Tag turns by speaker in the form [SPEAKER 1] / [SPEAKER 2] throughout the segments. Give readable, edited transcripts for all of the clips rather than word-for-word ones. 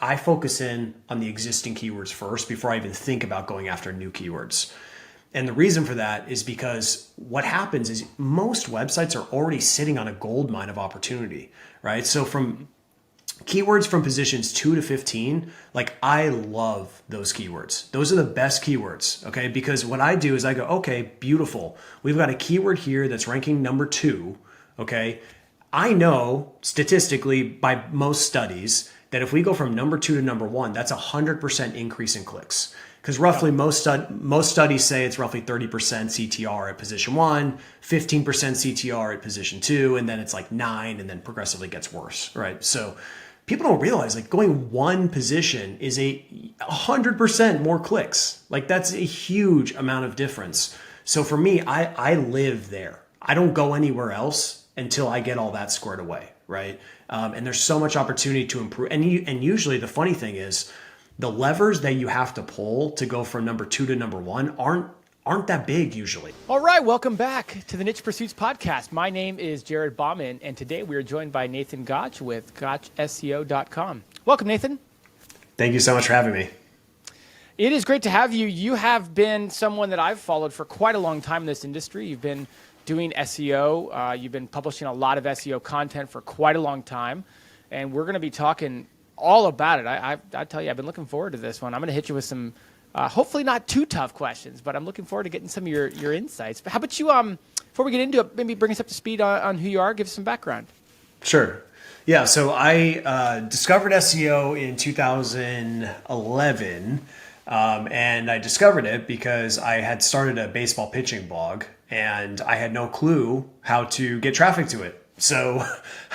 [SPEAKER 1] I focus in on the existing keywords first before I even think about going after new keywords. And the reason for that is because what happens is most websites are already sitting on a gold mine of opportunity, right? So from keywords from positions 2 to 15, like I love those keywords. Those are the best keywords, okay? Because what I do is I go, okay, beautiful. We've got a keyword here that's ranking number 2, okay? I know statistically by most studies that if we go from number 2 to number 1, that's a 100% increase in clicks. Because roughly most studies say it's roughly 30% CTR at position 1, 15% CTR at position 2, and then it's like 9, and then progressively gets worse, right? So people don't realize like going one position is a 100% more clicks. Like that's a huge amount of difference. So for me, I live there. I don't go anywhere else until I get all that squared away, right? And there's so much opportunity to improve. And usually the funny thing is the levers that you have to pull to go from number 2 to number 1 aren't that big usually.
[SPEAKER 2] All right, welcome back to the Niche Pursuits podcast. My name is Jared Bauman, and today we are joined by Nathan Gotch with GotchSEO.com. Welcome, Nathan.
[SPEAKER 1] Thank you so much for having me.
[SPEAKER 2] It is great to have you. You have been someone that I've followed for quite a long time in this industry. You've been doing SEO. You've been publishing a lot of SEO content for quite a long time, and we're going to be talking all about it. I tell you, I've been looking forward to this one. I'm going to hit you with some hopefully not too tough questions, but I'm looking forward to getting some of your insights. But how about you, before we get into it, maybe bring us up to speed on who you are, give us some background.
[SPEAKER 1] Sure. Yeah, so I discovered SEO in 2011, and I discovered it because I had started a baseball pitching blog, and I had no clue how to get traffic to it. So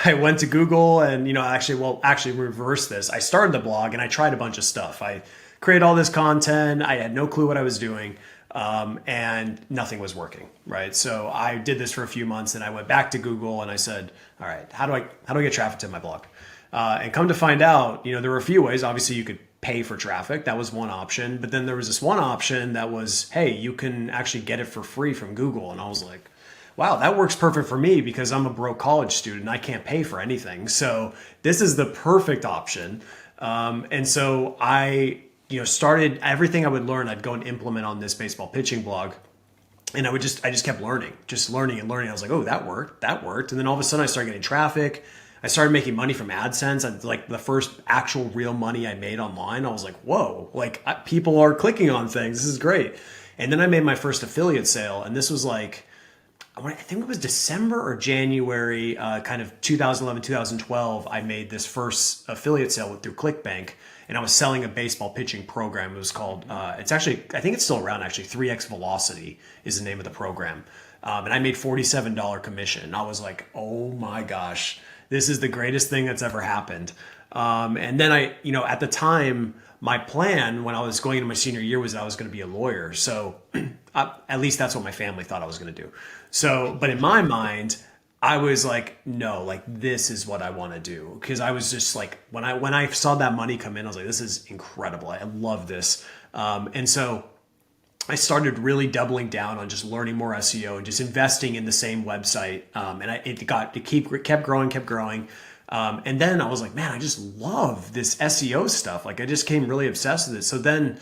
[SPEAKER 1] I went to Google and, actually reverse this. I started the blog and I tried a bunch of stuff. I created all this content. I had no clue what I was doing, and nothing was working, right? So I did this for a few months and I went back to Google and I said, all right, how do I get traffic to my blog? And come to find out, there were a few ways. Obviously you could pay for traffic. That was one option. But then there was this one option that was, hey, you can actually get it for free from Google. And I was like, wow, that works perfect for me because I'm a broke college student. I can't pay for anything. So this is the perfect option. And so I, started everything I would learn, I'd go and implement on this baseball pitching blog. And I just kept learning and learning. I was like, oh, that worked. And then all of a sudden I started getting traffic. I started making money from AdSense. Like the first actual real money I made online, I was like, whoa, people are clicking on things. This is great. And then I made my first affiliate sale. And this was like, I think it was December or January, kind of 2011, 2012, I made this first affiliate sale through ClickBank, and I was selling a baseball pitching program. It was called, I think it's still around actually, 3X Velocity is the name of the program. And I made $47 commission. And I was like, oh my gosh, this is the greatest thing that's ever happened. And then at the time, my plan when I was going into my senior year was that I was going to be a lawyer. So at least that's what my family thought I was going to do. So, but in my mind, I was like, no, like this is what I want to do. Because I was just like, when I saw that money come in, I was like, this is incredible. I love this. And so I started really doubling down on just learning more SEO and just investing in the same website. And it kept growing. And then I was like, man, I just love this SEO stuff. Like I just came really obsessed with it. So then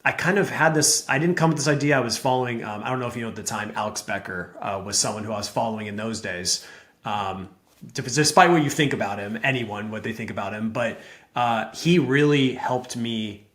[SPEAKER 1] I kind of had this, I didn't come with this idea. I was following, I don't know if you know at the time, Alex Becker was someone who I was following in those days. Despite what you think about him, what they think about him, but he really helped me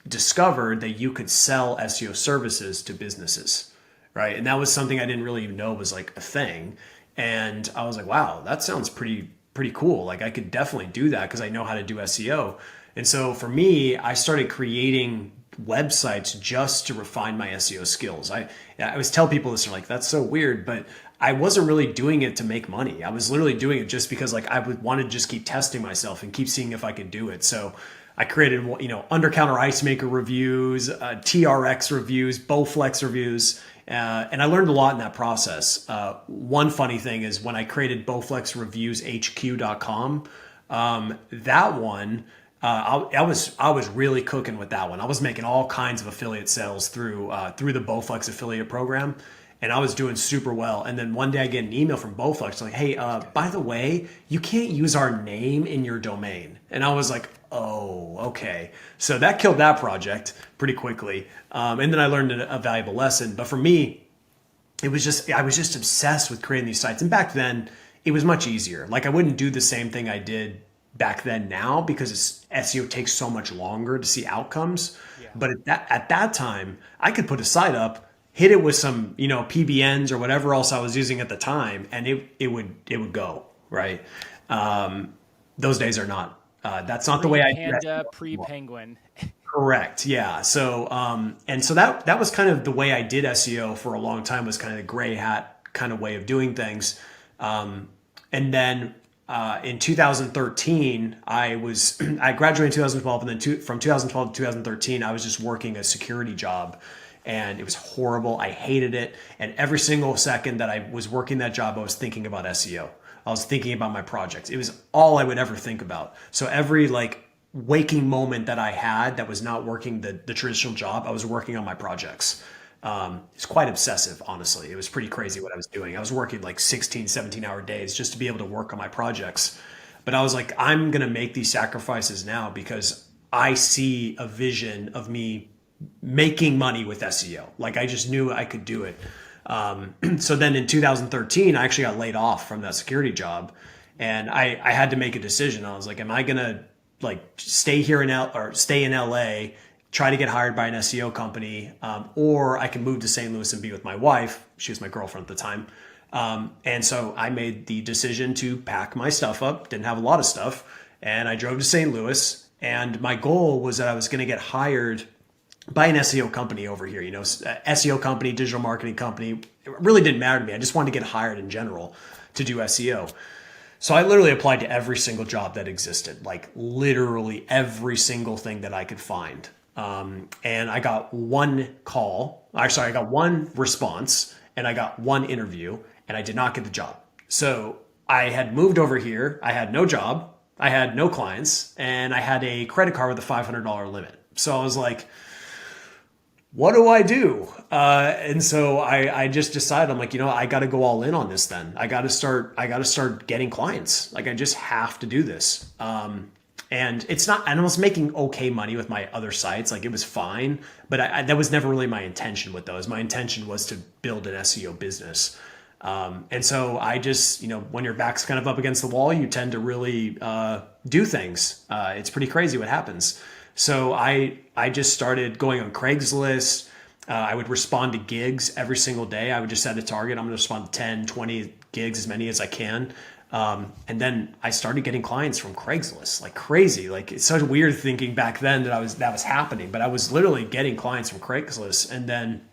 [SPEAKER 1] discover that you could sell SEO services to businesses, right? And that was something I didn't really even know was like a thing. And I was like, wow, that sounds pretty cool. Like I could definitely do that because I know how to do SEO. And so for me, I started creating websites just to refine my SEO skills. I always tell people this, they're like, that's so weird, but I wasn't really doing it to make money. I was literally doing it just because like I would want to just keep testing myself and keep seeing if I could do it. So I created, Undercounter Ice Maker reviews, TRX reviews, Bowflex reviews, and I learned a lot in that process. One funny thing is when I created BowflexReviewsHQ.com, that one, I was really cooking with that one. I was making all kinds of affiliate sales through the Bowflex affiliate program, and I was doing super well. And then one day I get an email from Bowflex like, hey, by the way, you can't use our name in your domain. And I was like, oh, okay. So that killed that project pretty quickly. And then I learned a valuable lesson. But for me, I was just obsessed with creating these sites. And back then, it was much easier. Like I wouldn't do the same thing I did back then now because SEO takes so much longer to see outcomes.
[SPEAKER 2] Yeah.
[SPEAKER 1] But at that time, I could put a site up, hit it with some, PBNs or whatever else I was using at the time, and it would go, right? Those days are not. That's not the way I do
[SPEAKER 2] Pre-Panda,
[SPEAKER 1] it.
[SPEAKER 2] pre-Penguin.
[SPEAKER 1] Correct. Yeah. So, and so that was kind of the way I did SEO for a long time, was kind of the gray hat kind of way of doing things. And then in 2013, I graduated in 2012, and then from 2012 to 2013, I was just working a security job, and it was horrible. I hated it. And every single second that I was working that job, I was thinking about SEO. I was thinking about my projects. It was all I would ever think about. So every waking moment that I had that was not working the traditional job, I was working on my projects. It's quite obsessive, honestly. It was pretty crazy what I was doing. I was working 16, 17-hour days just to be able to work on my projects. But I was like, I'm going to make these sacrifices now because I see a vision of me making money with SEO. I just knew I could do it. So then in 2013, I actually got laid off from that security job, and I had to make a decision. I was like, am I going to stay here stay in LA, try to get hired by an SEO company, or I can move to St. Louis and be with my wife. She was my girlfriend at the time. And so I made the decision to pack my stuff up, didn't have a lot of stuff, and I drove to St. Louis. And my goal was that I was going to get hired by an SEO company over here, SEO company, digital marketing company. It really didn't matter to me. I just wanted to get hired in general to do SEO. So I literally applied to every single job that existed, literally every single thing that I could find. And I got one call. Actually, I got one response, and I got one interview, and I did not get the job. So I had moved over here. I had no job. I had no clients, and I had a credit card with a $500 limit. So I was like, what do I do? And so I just decided, I'm like, I got to go all in on this. Then I got to start getting clients. I just have to do this. And it's not, and I was making okay money with my other sites. It was fine, but that was never really my intention with those. My intention was to build an SEO business. And so I just, when your back's kind of up against the wall, you tend to really do things. It's pretty crazy what happens. So I just started going on Craigslist. I would respond to gigs every single day. I would just set a target. I'm going to respond to 10, 20 gigs, as many as I can. And then I started getting clients from Craigslist like crazy. It's such weird thinking back then that was happening, but I was literally getting clients from Craigslist. And then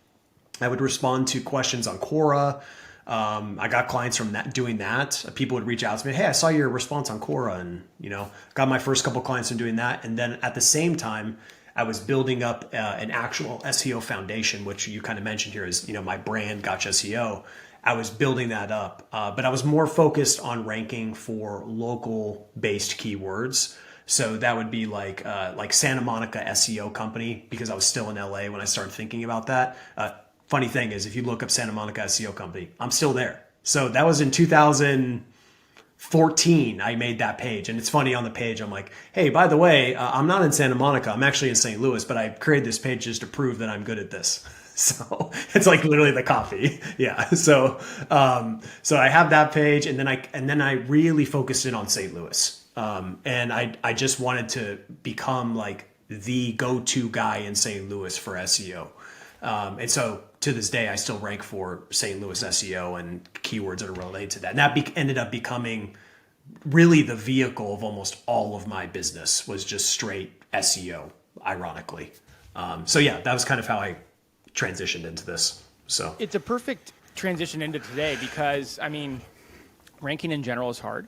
[SPEAKER 1] I would respond to questions on Quora. I got clients from doing that. People would reach out to me, hey, I saw your response on Quora, and got my first couple clients from doing that. And then at the same time, I was building up an actual SEO foundation, which you kind of mentioned here is my brand, Gotcha SEO. I was building that up, but I was more focused on ranking for local based keywords. So that would be like Santa Monica SEO company, because I was still in LA when I started thinking about that. Funny thing is, if you look up Santa Monica SEO company, I'm still there. So that was in 2014. I made that page. And it's funny, on the page, I'm like, hey, by the way, I'm not in Santa Monica. I'm actually in St. Louis, but I created this page just to prove that I'm good at this. So it's literally the copy. Yeah. So I have that page, and then I really focused in on St. Louis. And I just wanted to become the go-to guy in St. Louis for SEO. And so to this day, I still rank for St. Louis SEO and keywords that are related to that. And that ended up becoming really the vehicle of almost all of my business, was just straight SEO, ironically. So yeah, that was kind of how I transitioned into this. So
[SPEAKER 2] It's a perfect transition into today because, ranking in general is hard.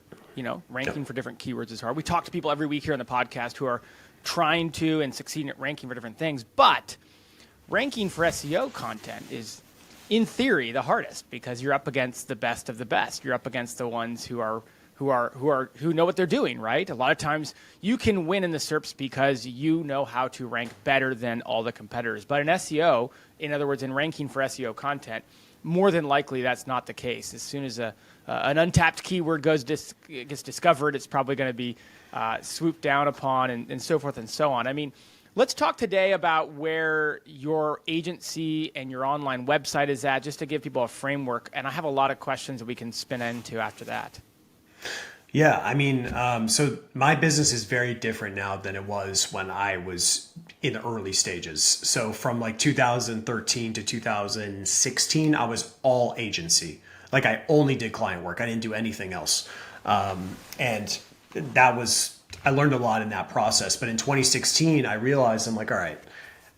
[SPEAKER 2] Ranking for different keywords is hard. We talk to people every week here on the podcast who are trying to and succeeding at ranking for different things, but ranking for SEO content is, in theory, the hardest because you're up against the best of the best. You're up against the ones who know what they're doing, right? A lot of times you can win in the SERPs because you know how to rank better than all the competitors. But in SEO, in other words, in ranking for SEO content, more than likely that's not the case. As soon as an untapped keyword gets discovered, it's probably going to be swooped down upon and so forth and so on. I mean, let's talk today about where your agency and your online website is at, just to give people a framework. And I have a lot of questions that we can spin into after that.
[SPEAKER 1] Yeah, I mean, so my business is very different now than it was when I was in the early stages. So from like 2013 to 2016, I was all agency. Like I only did client work. I didn't do anything else. And I learned a lot in that process. But in 2016, I realized I'm like, all right,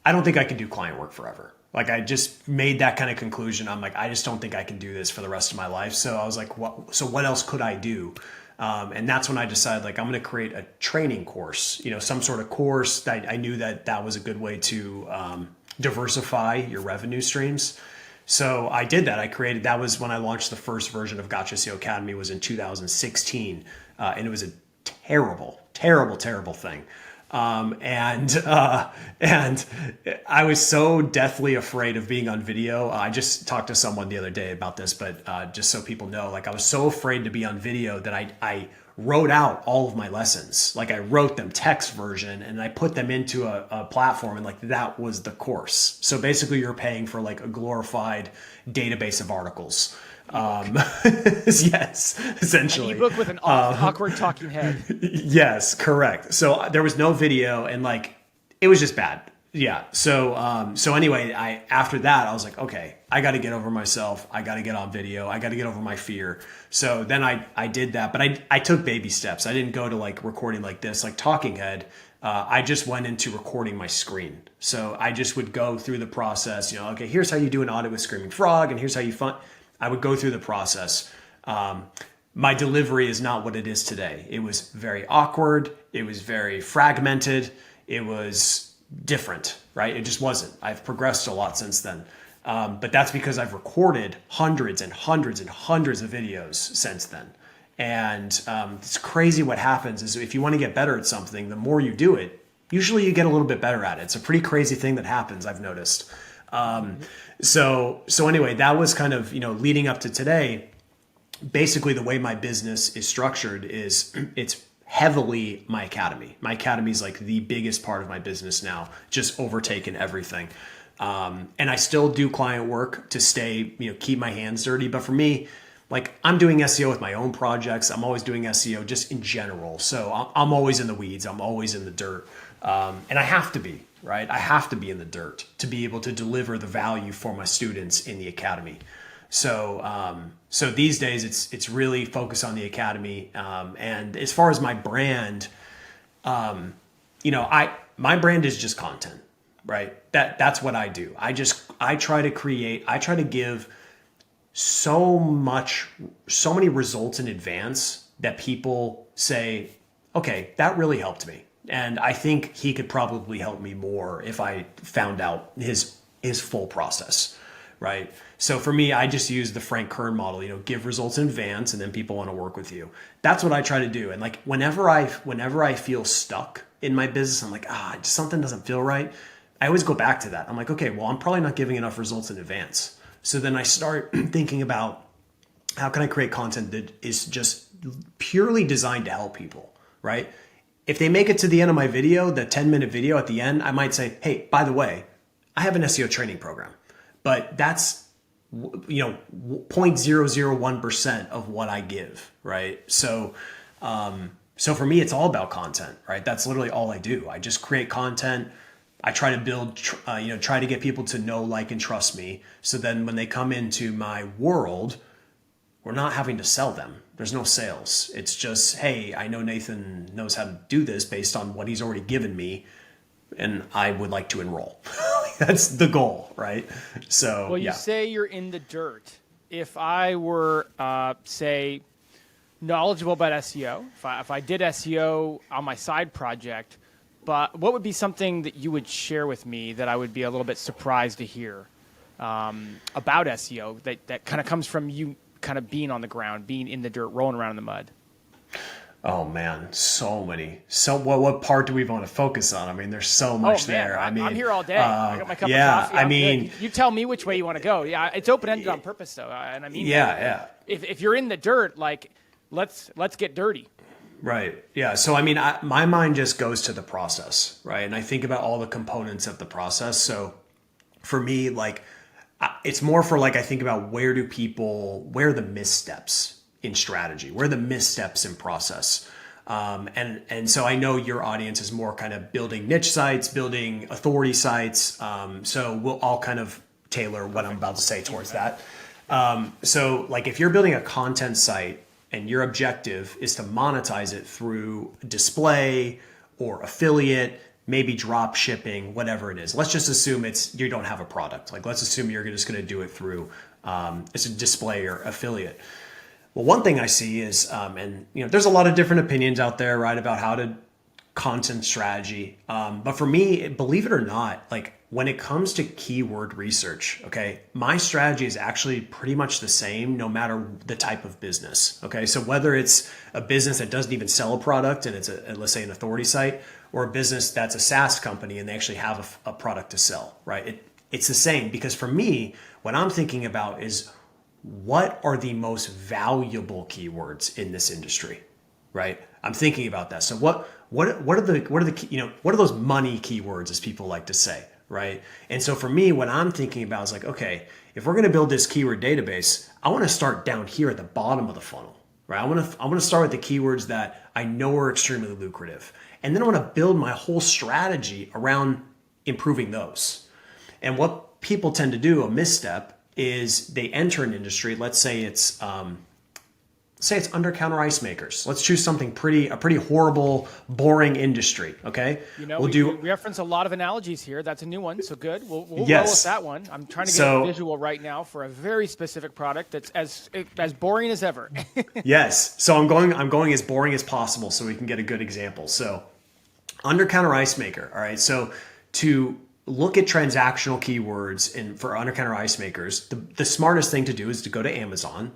[SPEAKER 1] I don't think I can do client work forever. Like I just made that kind of conclusion. I'm like, I just don't think I can do this for the rest of my life. So I was like, what else could I do? And that's when I decided like, I'm going to create a training course, some sort of course that I knew that was a good way to diversify your revenue streams. So I did that. That was when I launched the first version of Gotcha SEO Academy, was in 2016. And it was a terrible thing. And I was so deathly afraid of being on video. I just talked to someone the other day about this, but just so people know, like I was so afraid to be on video that I wrote out all of my lessons. Like I wrote them text version and I put them into a platform, and like that was the course. So basically you're paying for like a glorified database of articles. Yes, essentially.
[SPEAKER 2] An ebook with an awkward talking head.
[SPEAKER 1] Yes, correct. So there was no video, and like it was just bad. Yeah. So anyway, after that I was like, okay, I got to get over myself. I got to get on video. I got to get over my fear. So then I did that, but I took baby steps. I didn't go to like recording like this, like talking head. I just went into recording my screen. So I just would go through the process. Okay, here's how you do an audit with Screaming Frog, and here's how you I would go through the process. My delivery is not what it is today. It was very awkward. It was very fragmented. It was different, right? It just wasn't. I've progressed a lot since then. But that's because I've recorded hundreds and hundreds and hundreds of videos since then. And it's crazy what happens is if you want to get better at something, the more you do it, usually you get a little bit better at it. It's a pretty crazy thing that happens, I've noticed. So anyway, that was kind of, leading up to today. Basically the way my business is structured is it's heavily my academy. My academy is like the biggest part of my business now, just overtaken everything. And I still do client work to stay, keep my hands dirty. But for me, like I'm doing SEO with my own projects. I'm always doing SEO just in general. So I'm always in the weeds. I'm always in the dirt. And I have to be, right? I have to be in the dirt to be able to deliver the value for my students in the academy. So these days it's really focused on the academy. And as far as my brand, my brand is just content, right? That's what I do. I try to give so many results in advance that people say, okay, that really helped me. And I think he could probably help me more if I found out his full process, right? So for me, I just use the Frank Kern model, give results in advance and then people want to work with you. That's what I try to do. And like whenever I feel stuck in my business, I'm like, something doesn't feel right. I always go back to that. I'm like, okay, well, I'm probably not giving enough results in advance. So then I start thinking about how can I create content that is just purely designed to help people, right? If they make it to the end of my video, the 10-minute video at the end, I might say, hey, by the way, I have an SEO training program, but that's 0.001% of what I give, right? So for me, it's all about content, right? That's literally all I do. I just create content. I try to build, try to get people to know, like, and trust me. So then when they come into my world, we're not having to sell them. There's no sales. It's just, hey, I know Nathan knows how to do this based on what he's already given me, and I would like to enroll. That's the goal, right? So,
[SPEAKER 2] well, you say you're in the dirt. If I were, say, knowledgeable about SEO, if I did SEO on my side project, but what would be something that you would share with me that I would be a little bit surprised to hear about SEO that kind of comes from you kind of being on the ground, being in the dirt, rolling around in the mud?
[SPEAKER 1] Oh man, so many. So what part do we want to focus on? I mean, there's so
[SPEAKER 2] Oh
[SPEAKER 1] much
[SPEAKER 2] man,
[SPEAKER 1] there.
[SPEAKER 2] I'm here all day. I got my cup of
[SPEAKER 1] Yeah,
[SPEAKER 2] coffee.
[SPEAKER 1] I
[SPEAKER 2] I'm good.
[SPEAKER 1] mean,
[SPEAKER 2] You tell me which way you want to go. Yeah, it's open ended on purpose though, and I mean that.
[SPEAKER 1] yeah, yeah.
[SPEAKER 2] If you're in the dirt, like let's get dirty.
[SPEAKER 1] Right. Yeah. So, I mean, my mind just goes to the process, right? And I think about all the components of the process. So, for me, like, it's more for like, I think about where are the missteps in strategy, where are the missteps in process. And so I know your audience is more kind of building niche sites, building authority sites. So we'll all kind of tailor what I'm about to say towards that. So like if you're building a content site and your objective is to monetize it through display or affiliate, maybe drop shipping, whatever it is. Let's just assume you don't have a product. Like let's assume you're just going to do it through it's a display or affiliate. Well, one thing I see is, and there's a lot of different opinions out there, right, about how to content strategy. But for me, believe it or not, like when it comes to keyword research, okay, my strategy is actually pretty much the same no matter the type of business. Okay, so whether it's a business that doesn't even sell a product and it's let's say an authority site, or a business that's a SaaS company and they actually have a product to sell, right? It's the same because for me, what I'm thinking about is what are the most valuable keywords in this industry, right? I'm thinking about that. So what are those money keywords, as people like to say, right? And so for me, what I'm thinking about is like, okay, if we're going to build this keyword database, I want to start down here at the bottom of the funnel, right? I want to start with the keywords that I know are extremely lucrative, and then I want to build my whole strategy around improving those. And what people tend to do, a misstep, is they enter an industry. Let's say it's Undercounter Ice Makers. Let's choose something a pretty horrible, boring industry. Okay,
[SPEAKER 2] we reference a lot of analogies here. That's a new one, so good. We'll roll with that one. I'm trying to get a visual right now for a very specific product that's as boring as ever.
[SPEAKER 1] Yes, so I'm going as boring as possible so we can get a good example. So Undercounter Ice Maker. All right, so to look at transactional keywords for Undercounter Ice Makers, the smartest thing to do is to go to Amazon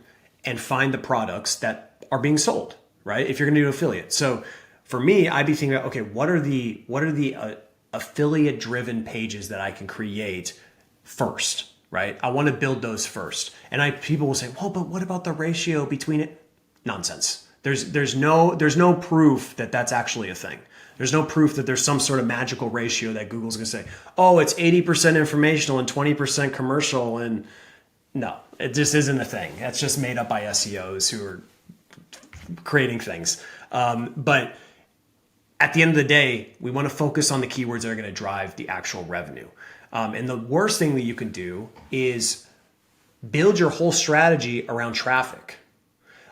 [SPEAKER 1] and find the products that are being sold, right? If you're going to do affiliate. So for me, I'd be thinking about, okay, what are the affiliate driven pages that I can create first, right? I want to build those first. And people will say, well, but what about the ratio between it? Nonsense. There's no proof that that's actually a thing. There's no proof that there's some sort of magical ratio that Google's going to say, oh, it's 80% informational and 20% commercial. And no, it just isn't a thing. That's just made up by SEOs who are creating things. But at the end of the day, we want to focus on the keywords that are going to drive the actual revenue. And the worst thing that you can do is build your whole strategy around traffic.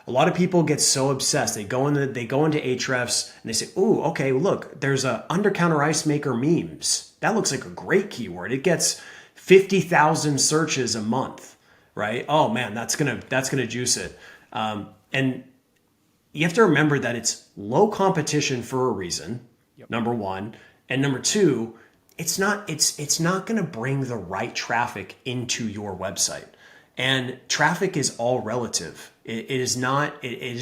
[SPEAKER 1] A lot of people get so obsessed. They go into Ahrefs and they say, "Ooh, okay, look, there's a Undercounter Ice Maker memes. That looks like a great keyword. It gets 50,000 searches a month, right? Oh man, that's gonna juice it." And you have to remember that it's low competition for a reason. Yep. Number one, and number two, it's not going to bring the right traffic into your website. And traffic is all relative. It is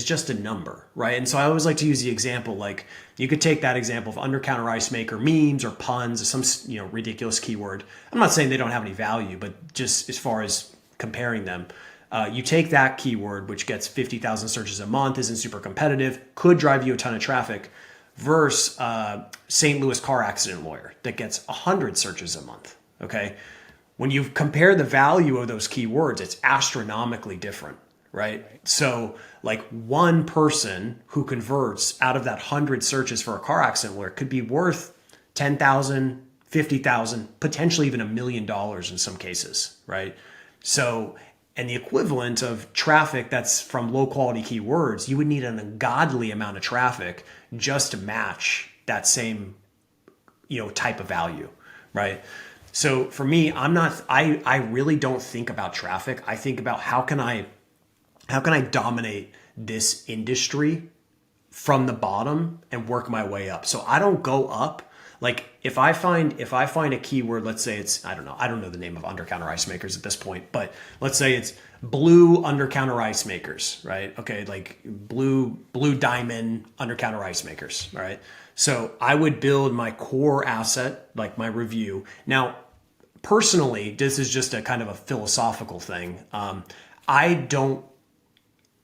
[SPEAKER 1] just a number, right? And so I always like to use the example, like you could take that example of Undercounter Ice Maker memes or puns or some ridiculous keyword. I'm not saying they don't have any value, but just as far as comparing them, you take that keyword, which gets 50,000 searches a month, isn't super competitive, could drive you a ton of traffic, versus St. Louis car accident lawyer that gets 100 searches a month, okay? When you compare the value of those keywords, it's astronomically different, right? So like one person who converts out of that 100 searches for a car accident lawyer could be worth 10,000, 50,000, potentially even $1 million in some cases, right? So, and the equivalent of traffic that's from low quality keywords, you would need an ungodly amount of traffic just to match that same, type of value, right? So for me, I really don't think about traffic. I think about how can I dominate this industry from the bottom and work my way up. So I don't go up. Like if I find a keyword, let's say it's, I don't know the name of Undercounter Ice Makers at this point, but let's say it's blue Undercounter Ice Makers, right? Okay, like blue diamond Undercounter Ice Makers, right? So I would build my core asset, like my review. Now, personally, this is just a kind of a philosophical thing. I don't,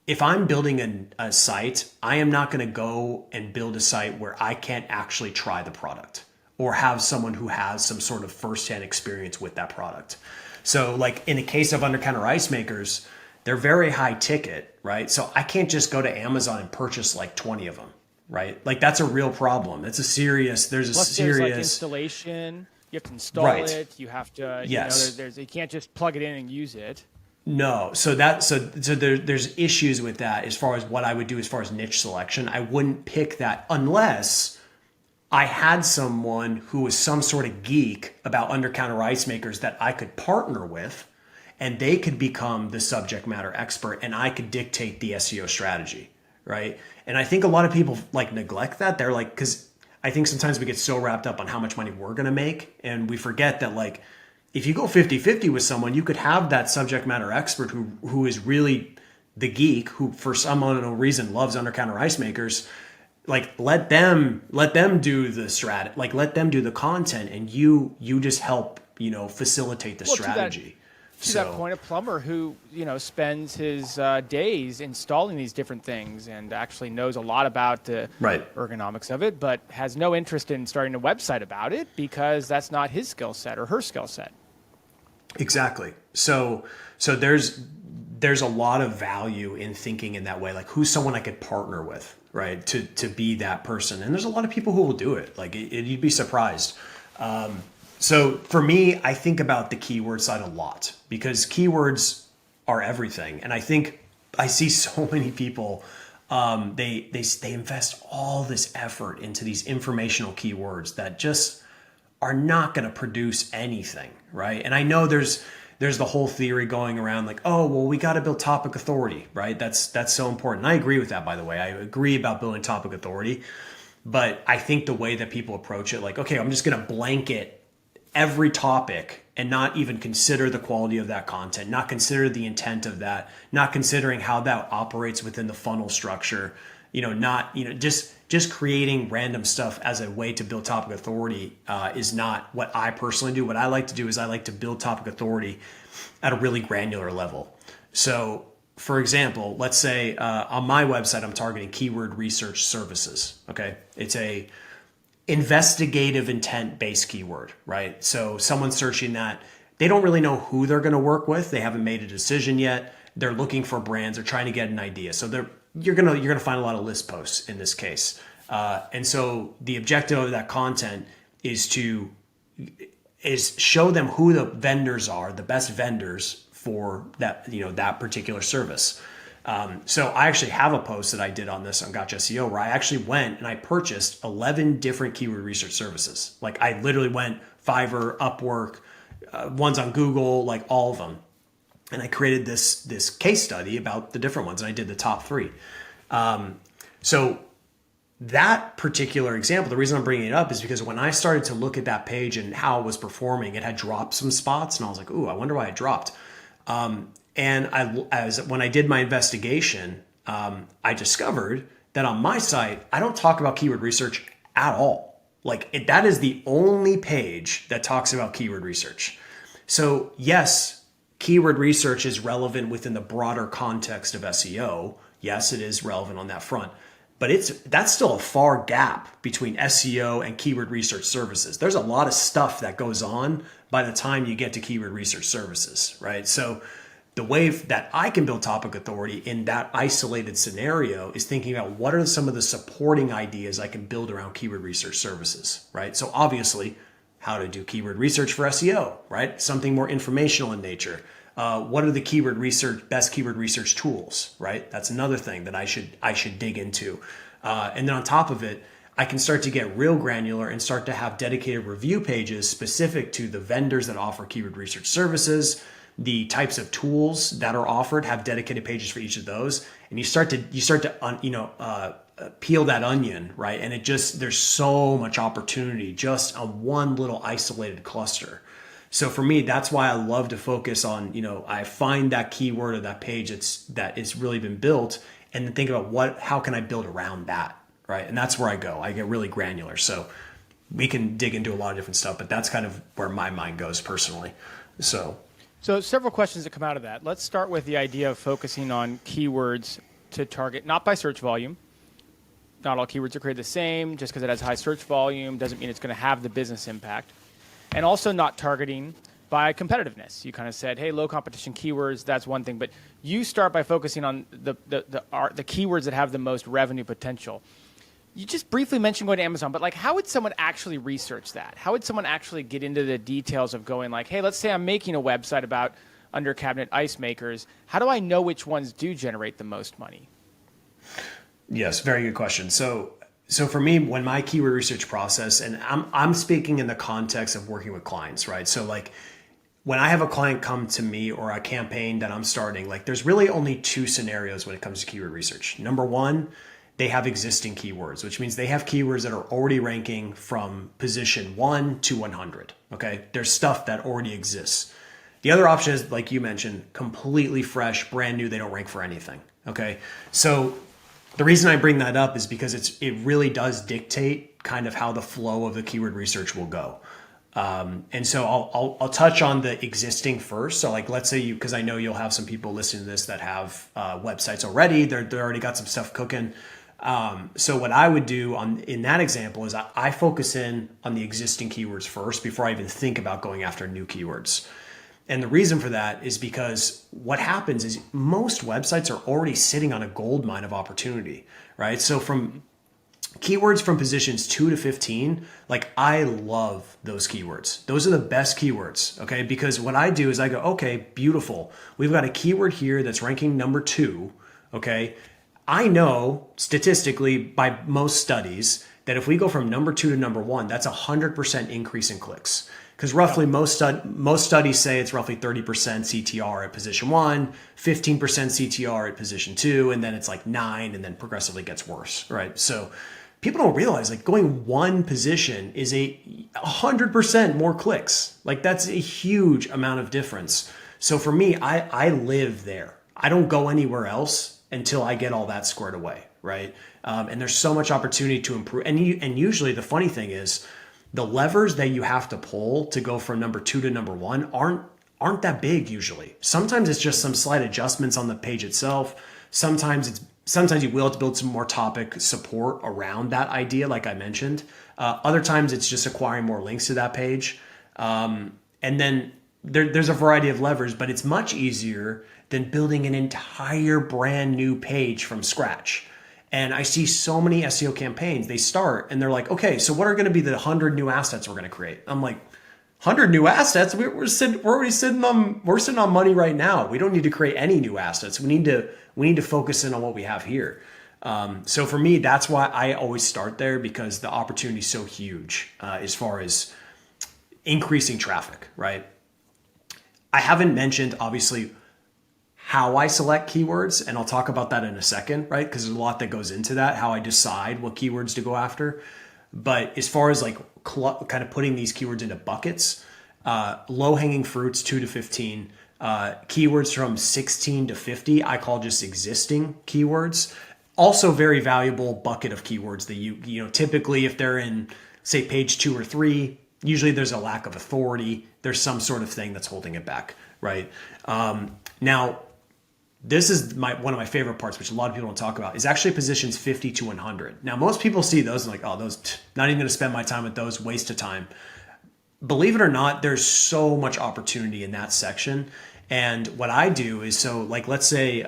[SPEAKER 1] if I'm building a site, I am not going to go and build a site where I can't actually try the product or have someone who has some sort of firsthand experience with that product. So like in the case of Undercounter Ice Makers, they're very high ticket, right? So I can't just go to Amazon and purchase like 20 of them, right? Like that's a real problem. That's a serious, there's
[SPEAKER 2] like installation. You have to install it. You have to,
[SPEAKER 1] yes.
[SPEAKER 2] you can't just plug it in and use it.
[SPEAKER 1] No, so there's issues with that as far as what I would do as far as niche selection. I wouldn't pick that unless I had someone who was some sort of geek about Undercounter Ice Makers that I could partner with, and they could become the subject matter expert, and I could dictate the SEO strategy, right? And I think a lot of people like neglect that. They're like, because I think sometimes we get so wrapped up on how much money we're going to make, and we forget that like, if you go 50-50 with someone, you could have that subject matter expert who is really the geek, who for some unknown reason loves Undercounter Ice Makers. Like let them do the like let them do the content, and you just help facilitate the strategy.
[SPEAKER 2] To that point, a plumber who spends his days installing these different things and actually knows a lot about the ergonomics of it, but has no interest in starting a website about it because that's not his skill set or her skill set.
[SPEAKER 1] Exactly. So there's a lot of value in thinking in that way. Like who's someone I could partner with, right? To be that person. And there's a lot of people who will do it. Like you'd be surprised. So for me, I think about the keyword side a lot because keywords are everything. And I think I see so many people, they invest all this effort into these informational keywords that just are not going to produce anything, right? And I know there's the whole theory going around like, oh, well, we got to build topic authority, right? That's so important. And I agree with that, by the way. I agree about building topic authority, but I think the way that people approach it, like, okay, I'm just going to blanket every topic and not even consider the quality of that content, not consider the intent of that, not considering how that operates within the funnel structure, just creating random stuff as a way to build topic authority is not what I personally do. What I like to do is I like to build topic authority at a really granular level. So for example, let's say on my website, I'm targeting keyword research services. Okay. It's a investigative intent based keyword, right? So someone searching that, they don't really know who they're going to work with. They haven't made a decision yet. They're looking for brands. They're trying to get an idea. So you're gonna find a lot of list posts in this case. And so the objective of that content is show them who the vendors are, the best vendors for that, that particular service. So I actually have a post that I did on this on Gotcha SEO where I actually went and I purchased 11 different keyword research services. Like I literally went Fiverr, Upwork, ones on Google, like all of them. And I created this case study about the different ones, and I did the top 3. So that particular example, the reason I'm bringing it up is because when I started to look at that page and how it was performing, it had dropped some spots, and I was like, "Ooh, I wonder why it dropped." And when I did my investigation, I discovered that on my site, I don't talk about keyword research at all. Like that is the only page that talks about keyword research. So yes, keyword research is relevant within the broader context of SEO. Yes, it is relevant on that front, but that's still a far gap between SEO and keyword research services. There's a lot of stuff that goes on by the time you get to keyword research services, right? So the way that I can build topic authority in that isolated scenario is thinking about what are some of the supporting ideas I can build around keyword research services, right? So obviously, how to do keyword research for SEO, right? Something more informational in nature. What are the best keyword research tools, right? That's another thing that I should dig into. And then on top of it, I can start to get real granular and start to have dedicated review pages specific to the vendors that offer keyword research services, the types of tools that are offered, have dedicated pages for each of those. And you start to peel that onion, right? And there's so much opportunity just on one little isolated cluster. So for me, that's why I love to focus on, I find that keyword or that page that it's really been built, and then think about how can I build around that, right? And that's where I go. I get really granular. So we can dig into a lot of different stuff, but that's kind of where my mind goes personally. So
[SPEAKER 2] several questions that come out of that. Let's start with the idea of focusing on keywords to target, not by search volume. Not all keywords are created the same. Just because it has high search volume doesn't mean it's going to have the business impact. And also not targeting by competitiveness. You kind of said, hey, low competition keywords, that's one thing. But you start by focusing on the keywords that have the most revenue potential. You just briefly mentioned going to Amazon, but how would someone actually research that? How would someone actually get into the details of going hey, let's say I'm making a website about under-cabinet ice makers. How do I know which ones do generate the most money?
[SPEAKER 1] Yes, very good question. So for me, when my keyword research process, and I'm speaking in the context of working with clients, right? So when I have a client come to me or a campaign that I'm starting, there's really only two scenarios when it comes to keyword research. Number one, they have existing keywords, which means they have keywords that are already ranking from position 1 to 100. Okay. There's stuff that already exists. The other option is, like you mentioned, completely fresh, brand new. They don't rank for anything. Okay. So the reason I bring that up is because it really does dictate kind of how the flow of the keyword research will go. And so I'll touch on the existing first. So let's say because I know you'll have some people listening to this that have websites already. They're already got some stuff cooking. So what I would do in that example is I focus in on the existing keywords first before I even think about going after new keywords. And the reason for that is because what happens is most websites are already sitting on a gold mine of opportunity, right? So from keywords from positions 2 to 15, I love those keywords. Those are the best keywords, okay? Because what I do is I go, okay, beautiful. We've got a keyword here that's ranking number 2, okay? I know statistically by most studies that if we go from number 2 to number 1, that's 100% increase in clicks. Because roughly most studies say it's roughly 30% CTR at position 1, 15% CTR at position 2, and then it's 9, and then progressively gets worse, right? So people don't realize going one position is 100% more clicks. That's a huge amount of difference. So for me, I live there. I don't go anywhere else until I get all that squared away, right? And there's so much opportunity to improve. And usually the funny thing is the levers that you have to pull to go from number 2 to number 1 aren't that big usually. Sometimes it's just some slight adjustments on the page itself. Sometimes you will have to build some more topic support around that idea, like I mentioned. Other times it's just acquiring more links to that page. And then there's a variety of levers, but it's much easier than building an entire brand new page from scratch. And I see so many SEO campaigns, they start and they're like, okay, so what are going to be the 100 new assets we're going to create? I'm like, 100 new assets? We're already sitting on money right now. We don't need to create any new assets. We need to focus in on what we have here. So for me, that's why I always start there, because the opportunity is so huge as far as increasing traffic, right? I haven't mentioned, obviously, how I select keywords, and I'll talk about that in a second, right? Because there's a lot that goes into that, how I decide what keywords to go after. But as far as kind of putting these keywords into buckets, low-hanging fruits, 2 to 15, keywords from 16 to 50, I call just existing keywords. Also very valuable bucket of keywords that you know, typically if they're in, say, page 2 or 3, usually there's a lack of authority. There's some sort of thing that's holding it back, right? Now, this is one of my favorite parts, which a lot of people don't talk about, is actually positions 50 to 100. Now, most people see those and like, oh, those, not even going to spend my time with those, waste of time. Believe it or not, there's so much opportunity in that section. And what I do is, so like, let's say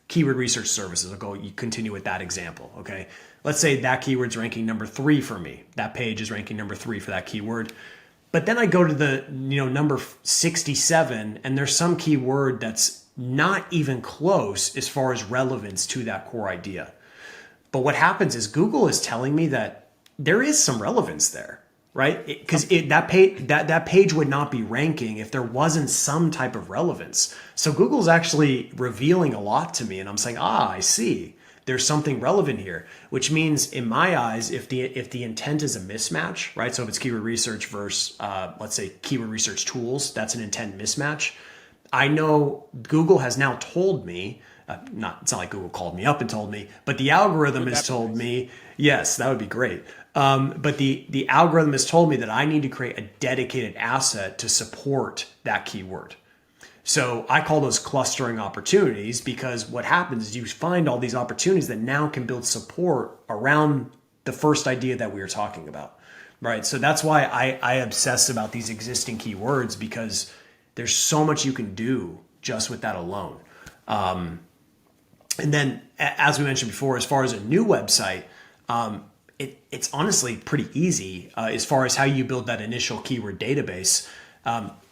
[SPEAKER 1] keyword research services, you continue with that example, okay? Let's say that keyword's ranking number 3 for me. That page is ranking number 3 for that keyword. But then I go to the number 67, and there's some keyword that's not even close as far as relevance to that core idea. But what happens is Google is telling me that there is some relevance there, right? Because that page would not be ranking if there wasn't some type of relevance. So Google's actually revealing a lot to me, and I'm saying, I see. there's something relevant here, which means in my eyes, if the intent is a mismatch, right? So if it's keyword research versus, let's say keyword research tools, that's an intent mismatch. I know Google has now told me, it's not like Google called me up and told me, but the algorithm has told me, yes, that would be great. But the algorithm has told me that I need to create a dedicated asset to support that keyword. So I call those clustering opportunities, because what happens is you find all these opportunities that now can build support around the first idea that we were talking about, right? So that's why I obsess about these existing keywords, because there's so much you can do just with that alone. And then, as we mentioned before, as far as a new website, it's honestly pretty easy as far as how you build that initial keyword database.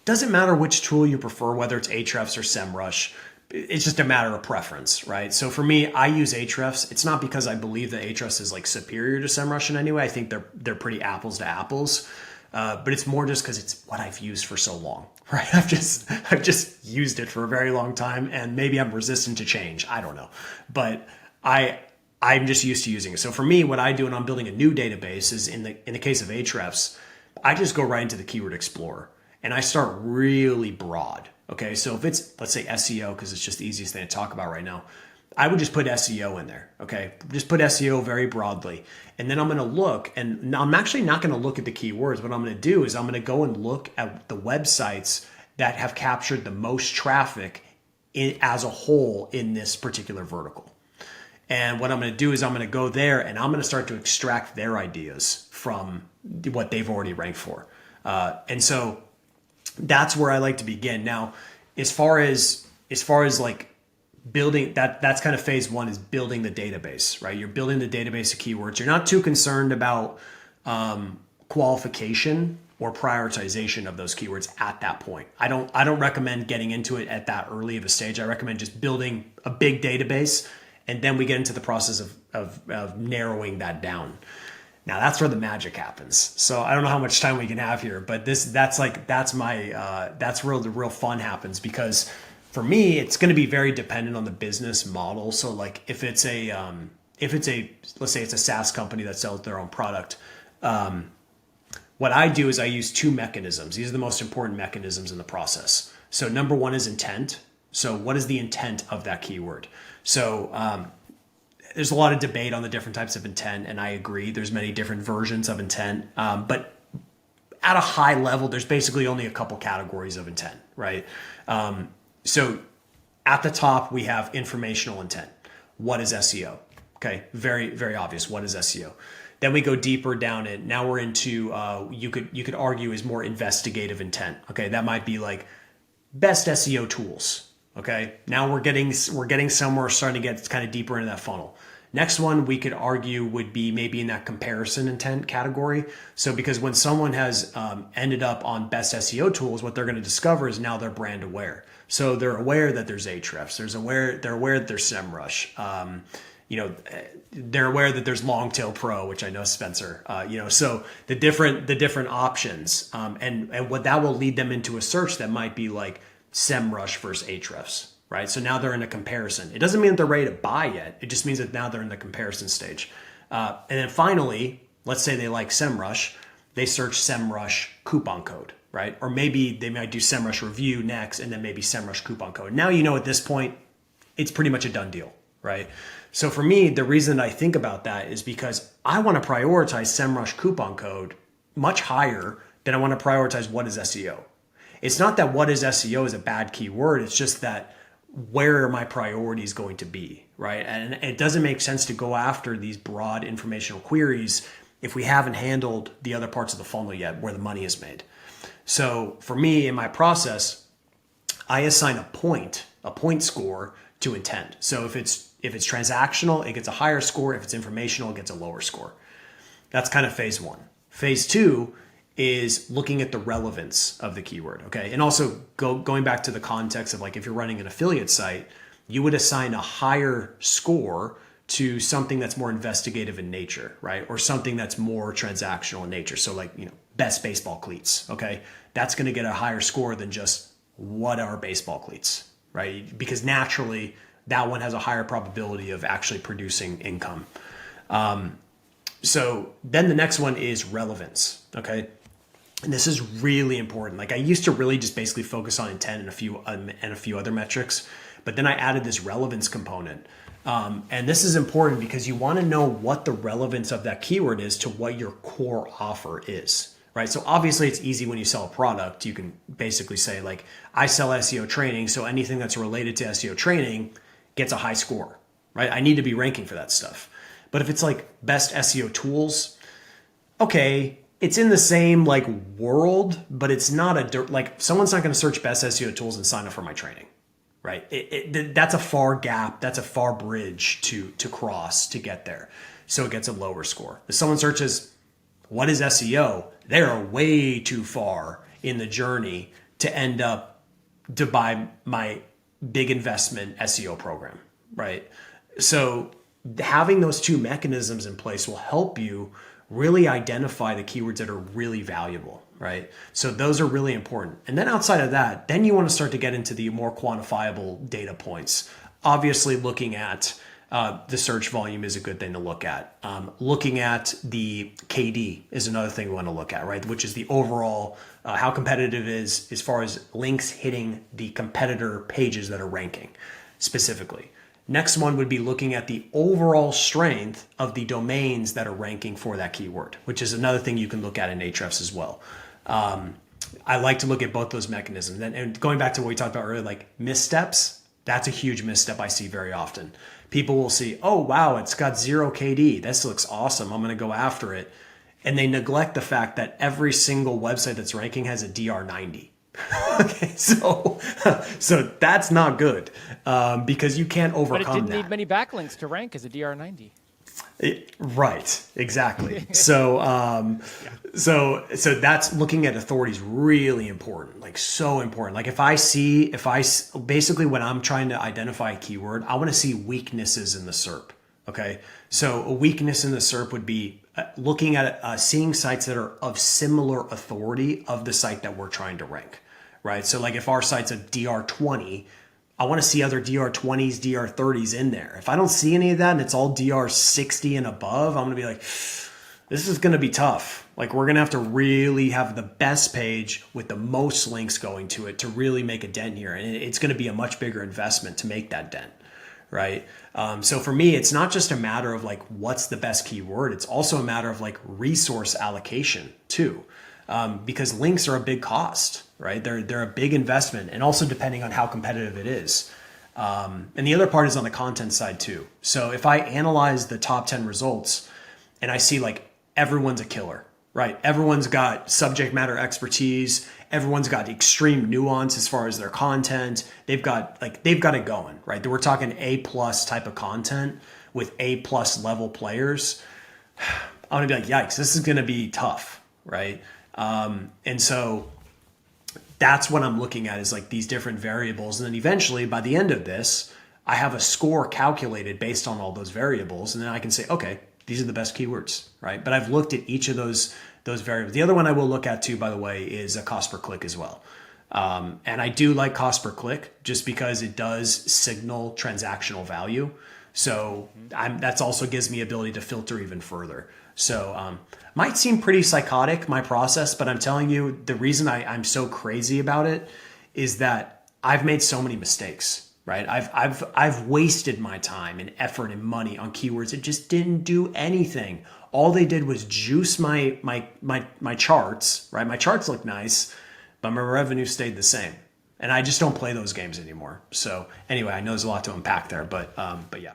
[SPEAKER 1] Doesn't matter which tool you prefer, whether it's Ahrefs or SEMrush. It's just a matter of preference, right? So for me, I use Ahrefs. It's not because I believe that Ahrefs is like superior to SEMrush in any way. I think they're pretty apples to apples. But it's more just because it's what I've used for so long, right? I've just used it for a very long time, and maybe I'm resistant to change. I don't know, but I'm just used to using it. So for me, what I do when I'm building a new database is, in the case of Ahrefs, I just go right into the Keyword Explorer and I start really broad. Okay, so if it's, let's say, SEO, because it's just the easiest thing to talk about right now, I would just put SEO in there. Okay, just put SEO very broadly. And then I'm going to look, and I'm actually not going to look at the keywords. What I'm going to do is I'm going to go and look at the websites that have captured the most traffic as a whole in this particular vertical. And what I'm going to do is I'm going to go there and I'm going to start to extract their ideas from what they've already ranked for. And so that's where I like to begin. Now, as far as like building that's kind of phase one, is building the database, right? You're building the database of keywords. You're not too concerned about qualification or prioritization of those keywords at that point. I don't recommend getting into it at that early of a stage. I recommend just building a big database, and then we get into the process of narrowing that down. Now that's where the magic happens. So I don't know how much time we can have here, but that's where the real fun happens, because for me, it's going to be very dependent on the business model. So like if it's a let's say it's a SaaS company that sells their own product, what I do is I use two mechanisms. These are the most important mechanisms in the process. So number one is intent. So what is the intent of that keyword? So there's a lot of debate on the different types of intent, and I agree there's many different versions of intent. But at a high level, there's basically only a couple categories of intent, right? So at the top, we have informational intent. What is SEO? Okay, very, very obvious. What is SEO? Then we go deeper down it. Now we're into, you could argue, is more investigative intent. Okay, that might be like best SEO tools. Okay, now we're getting somewhere, starting to get kind of deeper into that funnel. Next one we could argue would be maybe in that comparison intent category. So because when someone has ended up on best SEO tools, what they're going to discover is now they're brand aware. So they're aware that there's Ahrefs, they're aware that there's SEMrush. They're aware that there's Longtail Pro, which I know Spencer. So the different options, and what that will lead them into a search that might be like SEMrush versus Ahrefs, right? So now they're in a comparison. It doesn't mean that they're ready to buy yet. It just means that now they're in the comparison stage. And then finally, let's say they like SEMrush, they search SEMrush coupon code, right? Or maybe they might do SEMrush review next, and then maybe SEMrush coupon code. Now, at this point, it's pretty much a done deal, right? So for me, the reason I think about that is because I want to prioritize SEMrush coupon code much higher than I want to prioritize what is SEO. It's not that what is SEO is a bad keyword. It's just that where are my priorities going to be, right? And it doesn't make sense to go after these broad informational queries if we haven't handled the other parts of the funnel yet where the money is made. So for me, in my process, I assign a point score to intent. So if it's transactional, it gets a higher score. If it's informational, it gets a lower score. That's kind of phase one. Phase two is looking at the relevance of the keyword, okay? And also going back to the context of like if you're running an affiliate site, you would assign a higher score to something that's more investigative in nature, right? Or something that's more transactional in nature. So like, best baseball cleats, okay? That's gonna get a higher score than just what are baseball cleats, right? Because naturally that one has a higher probability of actually producing income. So then the next one is relevance. Okay. And this is really important. Like I used to really just basically focus on intent and a few other metrics, but then I added this relevance component. And this is important because you want to know what the relevance of that keyword is to what your core offer is, right? So obviously it's easy when you sell a product. You can basically say like, I sell SEO training, so anything that's related to SEO training gets a high score, right? I need to be ranking for that stuff. But if it's like best SEO tools, okay, it's in the same like world, but it's not like someone's not going to search best SEO tools and sign up for my training, right? That's a far gap. That's a far bridge to cross to get there. So it gets a lower score. If someone searches what is SEO, they're way too far in the journey to end up to buy my big investment SEO program, right? So having those two mechanisms in place will help you really identify the keywords that are really valuable, right? So those are really important. And then outside of that, then you want to start to get into the more quantifiable data points. Obviously, looking at the search volume is a good thing to look at. Looking at the KD is another thing we want to look at, right? Which is the overall, how competitive it is as far as links hitting the competitor pages that are ranking specifically. Next one would be looking at the overall strength of the domains that are ranking for that keyword, which is another thing you can look at in Ahrefs as well. I like to look at both those mechanisms. And going back to what we talked about earlier, like missteps, that's a huge misstep I see very often. People will see, oh, wow, it's got 0 KD. This looks awesome. I'm going to go after it. And they neglect the fact that every single website that's ranking has a DR90. Okay, so that's not good because you can't overcome that.
[SPEAKER 2] But it didn't need many backlinks to rank as a DR90.
[SPEAKER 1] Right, exactly. So that's looking at authority is really important, like so important. Like if I basically when I'm trying to identify a keyword, I want to see weaknesses in the SERP. Okay, so a weakness in the SERP would be looking at seeing sites that are of similar authority of the site that we're trying to rank, right? So like if our site's a DR20, I want to see other DR20s, DR30s in there. If I don't see any of that and it's all DR60 and above, I'm going to be like, this is going to be tough. Like we're going to have to really have the best page with the most links going to it to really make a dent here. And it's going to be a much bigger investment to make that dent, right? So for me, it's not just a matter of like, what's the best keyword? It's also a matter of like resource allocation too. Because links are a big cost, right? They're a big investment, and also depending on how competitive it is. And the other part is on the content side too. So if I analyze the top 10 results and I see like everyone's a killer, right? Everyone's got subject matter expertise. Everyone's got extreme nuance as far as their content. They've got it going, right? We're talking A+ type of content with A+ level players. I'm gonna be like, yikes, this is gonna be tough, right? And so that's what I'm looking at is like these different variables. And then eventually by the end of this, I have a score calculated based on all those variables. And then I can say, okay, these are the best keywords, right? But I've looked at each of those variables. The other one I will look at too, by the way, is a cost per click as well. And I do like cost per click just because it does signal transactional value. So that's also gives me ability to filter even further. So might seem pretty psychotic, my process, but I'm telling you, the reason I'm so crazy about it is that I've made so many mistakes, right? I've wasted my time and effort and money on keywords that just didn't do anything. All they did was juice my charts, right? My charts look nice, but my revenue stayed the same. And I just don't play those games anymore. So anyway, I know there's a lot to unpack there, but yeah.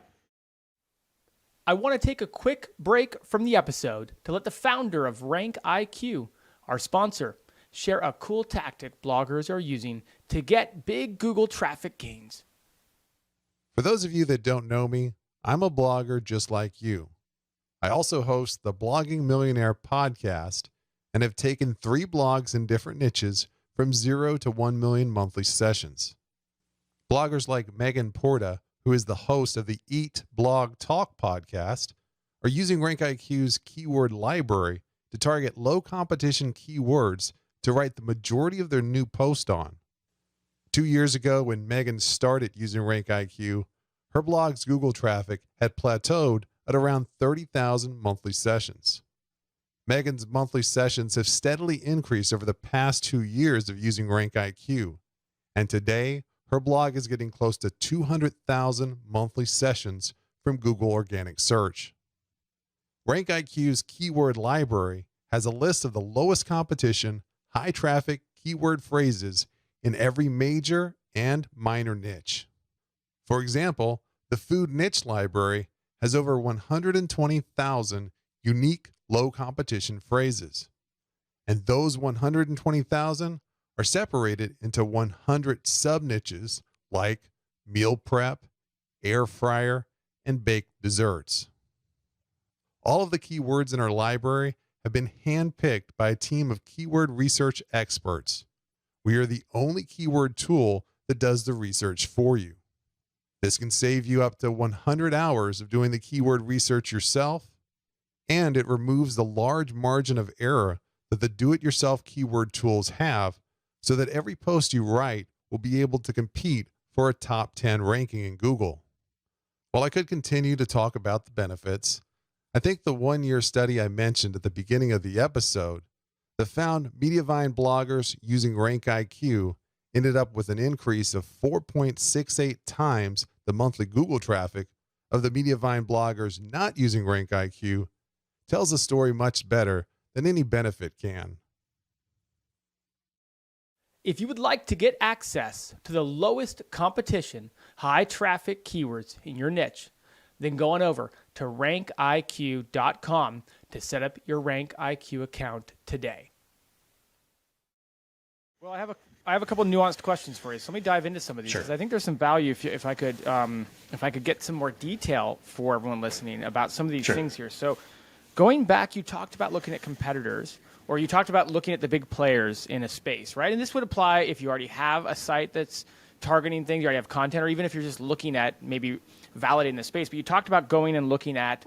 [SPEAKER 2] I want to take a quick break from the episode to let the founder of Rank IQ, our sponsor, share a cool tactic bloggers are using to get big Google traffic gains.
[SPEAKER 3] For those of you that don't know me, I'm a blogger just like you. I also host the Blogging Millionaire podcast and have taken 3 blogs in different niches from 0 to 1 million monthly sessions. Bloggers like Megan Porta, who is the host of the Eat Blog Talk podcast, are using RankIQ's keyword library to target low competition keywords to write the majority of their new posts on. 2 years ago, when Megan started using RankIQ, her blog's Google traffic had plateaued at around 30,000 monthly sessions. Megan's monthly sessions have steadily increased over the past 2 years of using RankIQ, and today her blog is getting close to 200,000 monthly sessions from Google organic search. RankIQ's keyword library has a list of the lowest competition, high traffic keyword phrases in every major and minor niche. For example, the food niche library has over 120,000 unique low competition phrases. And those 120,000 are separated into 100 sub-niches like meal prep, air fryer, and baked desserts. All of the keywords in our library have been handpicked by a team of keyword research experts. We are the only keyword tool that does the research for you. This can save you up to 100 hours of doing the keyword research yourself, and it removes the large margin of error that the do-it-yourself keyword tools have, so that every post you write will be able to compete for a top 10 ranking in Google. While I could continue to talk about the benefits, I think the 1-year study I mentioned at the beginning of the episode that found Mediavine bloggers using RankIQ ended up with an increase of 4.68 times the monthly Google traffic of the Mediavine bloggers not using RankIQ tells a story much better than any benefit can.
[SPEAKER 2] If you would like to get access to the lowest competition, high traffic keywords in your niche, then go on over to rankiq.com to set up your RankIQ account today. Well, I have a couple nuanced questions for you. So let me dive into some of these.
[SPEAKER 1] Sure.
[SPEAKER 2] Because I think there's some value if I could get some more detail for everyone listening about some of these
[SPEAKER 1] Sure.
[SPEAKER 2] things here. So going back, you talked about looking at competitors, or you talked about looking at the big players in a space, right? And this would apply if you already have a site that's targeting things, you already have content, or even if you're just looking at maybe validating the space. But you talked about going and looking at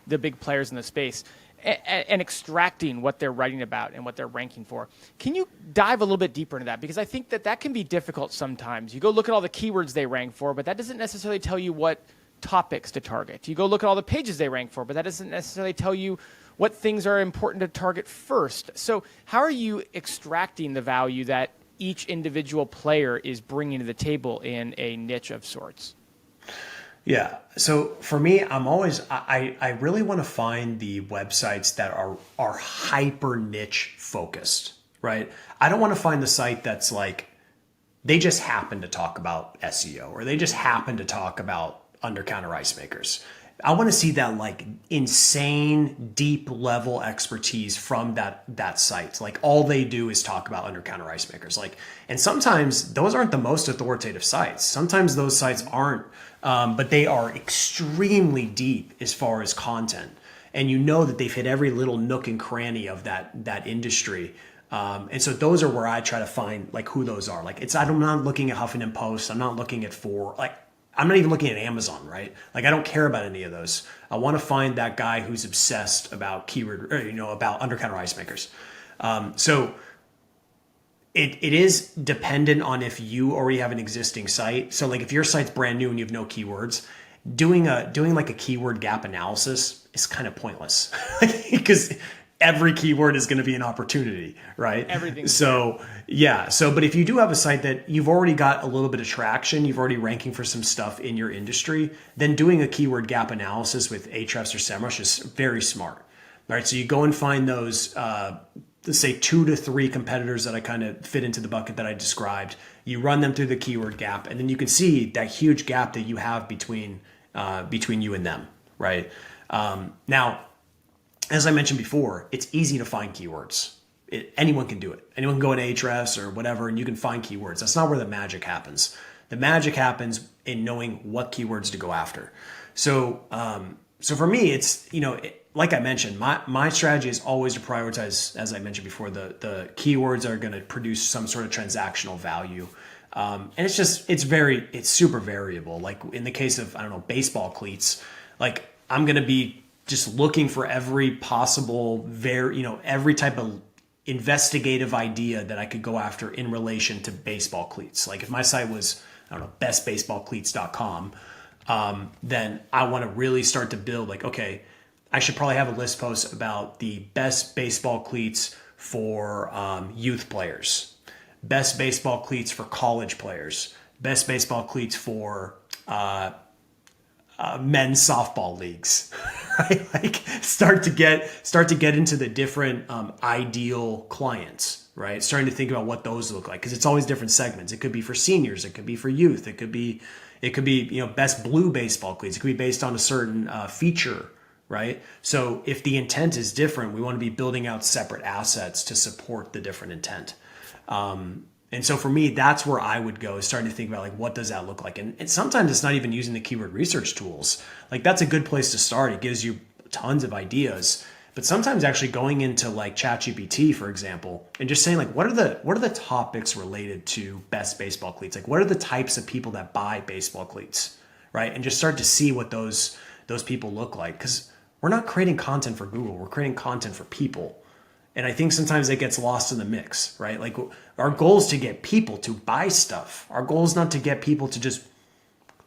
[SPEAKER 2] the big players in the space and extracting what they're writing about and what they're ranking for. Can you dive a little bit deeper into that? Because I think that can be difficult sometimes. You go look at all the keywords they rank for, but that doesn't necessarily tell you what topics to target. You go look at all the pages they rank for, but that doesn't necessarily tell you what things are important to target first. So how are you extracting the value that each individual player is bringing to the table in a niche of sorts?
[SPEAKER 1] Yeah. So for me, I really want to find the websites that are hyper niche focused, right? I don't want to find the site that's like, they just happen to talk about SEO, or they just happen to talk about Undercounter Ice Makers. I want to see that like insane deep level expertise from that site. Like all they do is talk about Undercounter Ice Makers. Like, and sometimes those aren't the most authoritative sites. Sometimes those sites aren't, but they are extremely deep as far as content. And you know that they've hit every little nook and cranny of that industry. And so those are where I try to find like who those are. Like I'm not looking at Huffington Post. I'm not looking at I'm not even looking at Amazon, right? Like I don't care about any of those. I want to find that guy who's obsessed about keyword, or, about Undercounter Ice Makers. So it is dependent on if you already have an existing site. So like if your site's brand new and you have no keywords, doing like a keyword gap analysis is kind of pointless because every keyword is going to be an opportunity, right?
[SPEAKER 2] Everything.
[SPEAKER 1] So yeah. So, but if you do have a site that you've already got a little bit of traction, you've already ranking for some stuff in your industry, then doing a keyword gap analysis with Ahrefs or SEMrush is very smart, right? So you go and find those, let's say 2 to 3 competitors that I kind of fit into the bucket that I described. You run them through the keyword gap, and then you can see that huge gap that you have between you and them, right? Now, as I mentioned before, it's easy to find keywords. Anyone can do it. Anyone can go in Ahrefs or whatever, and you can find keywords. That's not where the magic happens. The magic happens in knowing what keywords to go after. So, for me, it's, like I mentioned, my strategy is always to prioritize, as I mentioned before, the keywords are going to produce some sort of transactional value. And it's super variable. Like in the case of, baseball cleats, like I'm going to be just looking for every possible, every type of investigative idea that I could go after in relation to baseball cleats. Like if my site was, bestbaseballcleats.com, then I want to really start to build like, okay, I should probably have a list post about the best baseball cleats for youth players, best baseball cleats for college players, best baseball cleats for men's softball leagues, right? Like start to get into the different ideal clients, right? Starting to think about what those look like, because it's always different segments. It could be for seniors, it could be for youth, it could be best blue baseball cleats. It could be based on a certain feature, right? So if the intent is different, we want to be building out separate assets to support the different intent. And so for me, that's where I would go, is starting to think about like, what does that look like? And sometimes it's not even using the keyword research tools. Like that's a good place to start. It gives you tons of ideas. But sometimes actually going into like ChatGPT, for example, and just saying like, what are the topics related to best baseball cleats? Like what are the types of people that buy baseball cleats, right? And just start to see what those people look like. Because we're not creating content for Google. We're creating content for people. And I think sometimes it gets lost in the mix, right? Like our goal is to get people to buy stuff. Our goal is not to get people to just,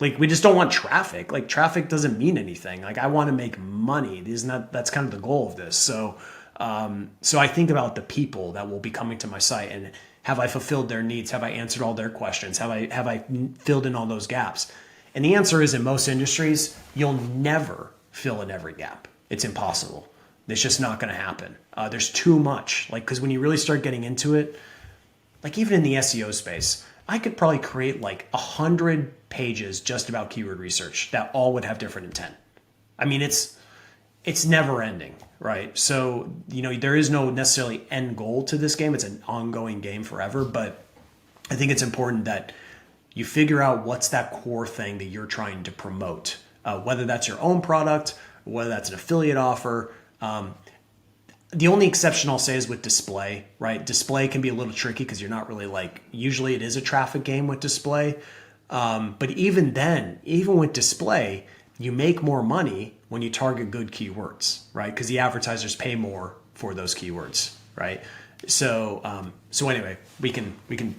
[SPEAKER 1] like, we just don't want traffic. Like traffic doesn't mean anything. Like I want to make money. That's kind of the goal of this. So I think about the people that will be coming to my site, and have I fulfilled their needs? Have I answered all their questions? Have I filled in all those gaps? And the answer is, in most industries, you'll never fill in every gap. It's impossible. It's just not going to happen. There's too much. Like, because when you really start getting into it, like even in the SEO space, I could probably create like 100 pages just about keyword research that all would have different intent. I mean, it's never ending, right? So, there is no necessarily end goal to this game. It's an ongoing game forever. But I think it's important that you figure out what's that core thing that you're trying to promote, whether that's your own product, whether that's an affiliate offer. The only exception I'll say is with display, right? Display can be a little tricky because you're not really usually it is a traffic game with display. But even then, even with display, you make more money when you target good keywords, right? Because the advertisers pay more for those keywords, right? So anyway, we can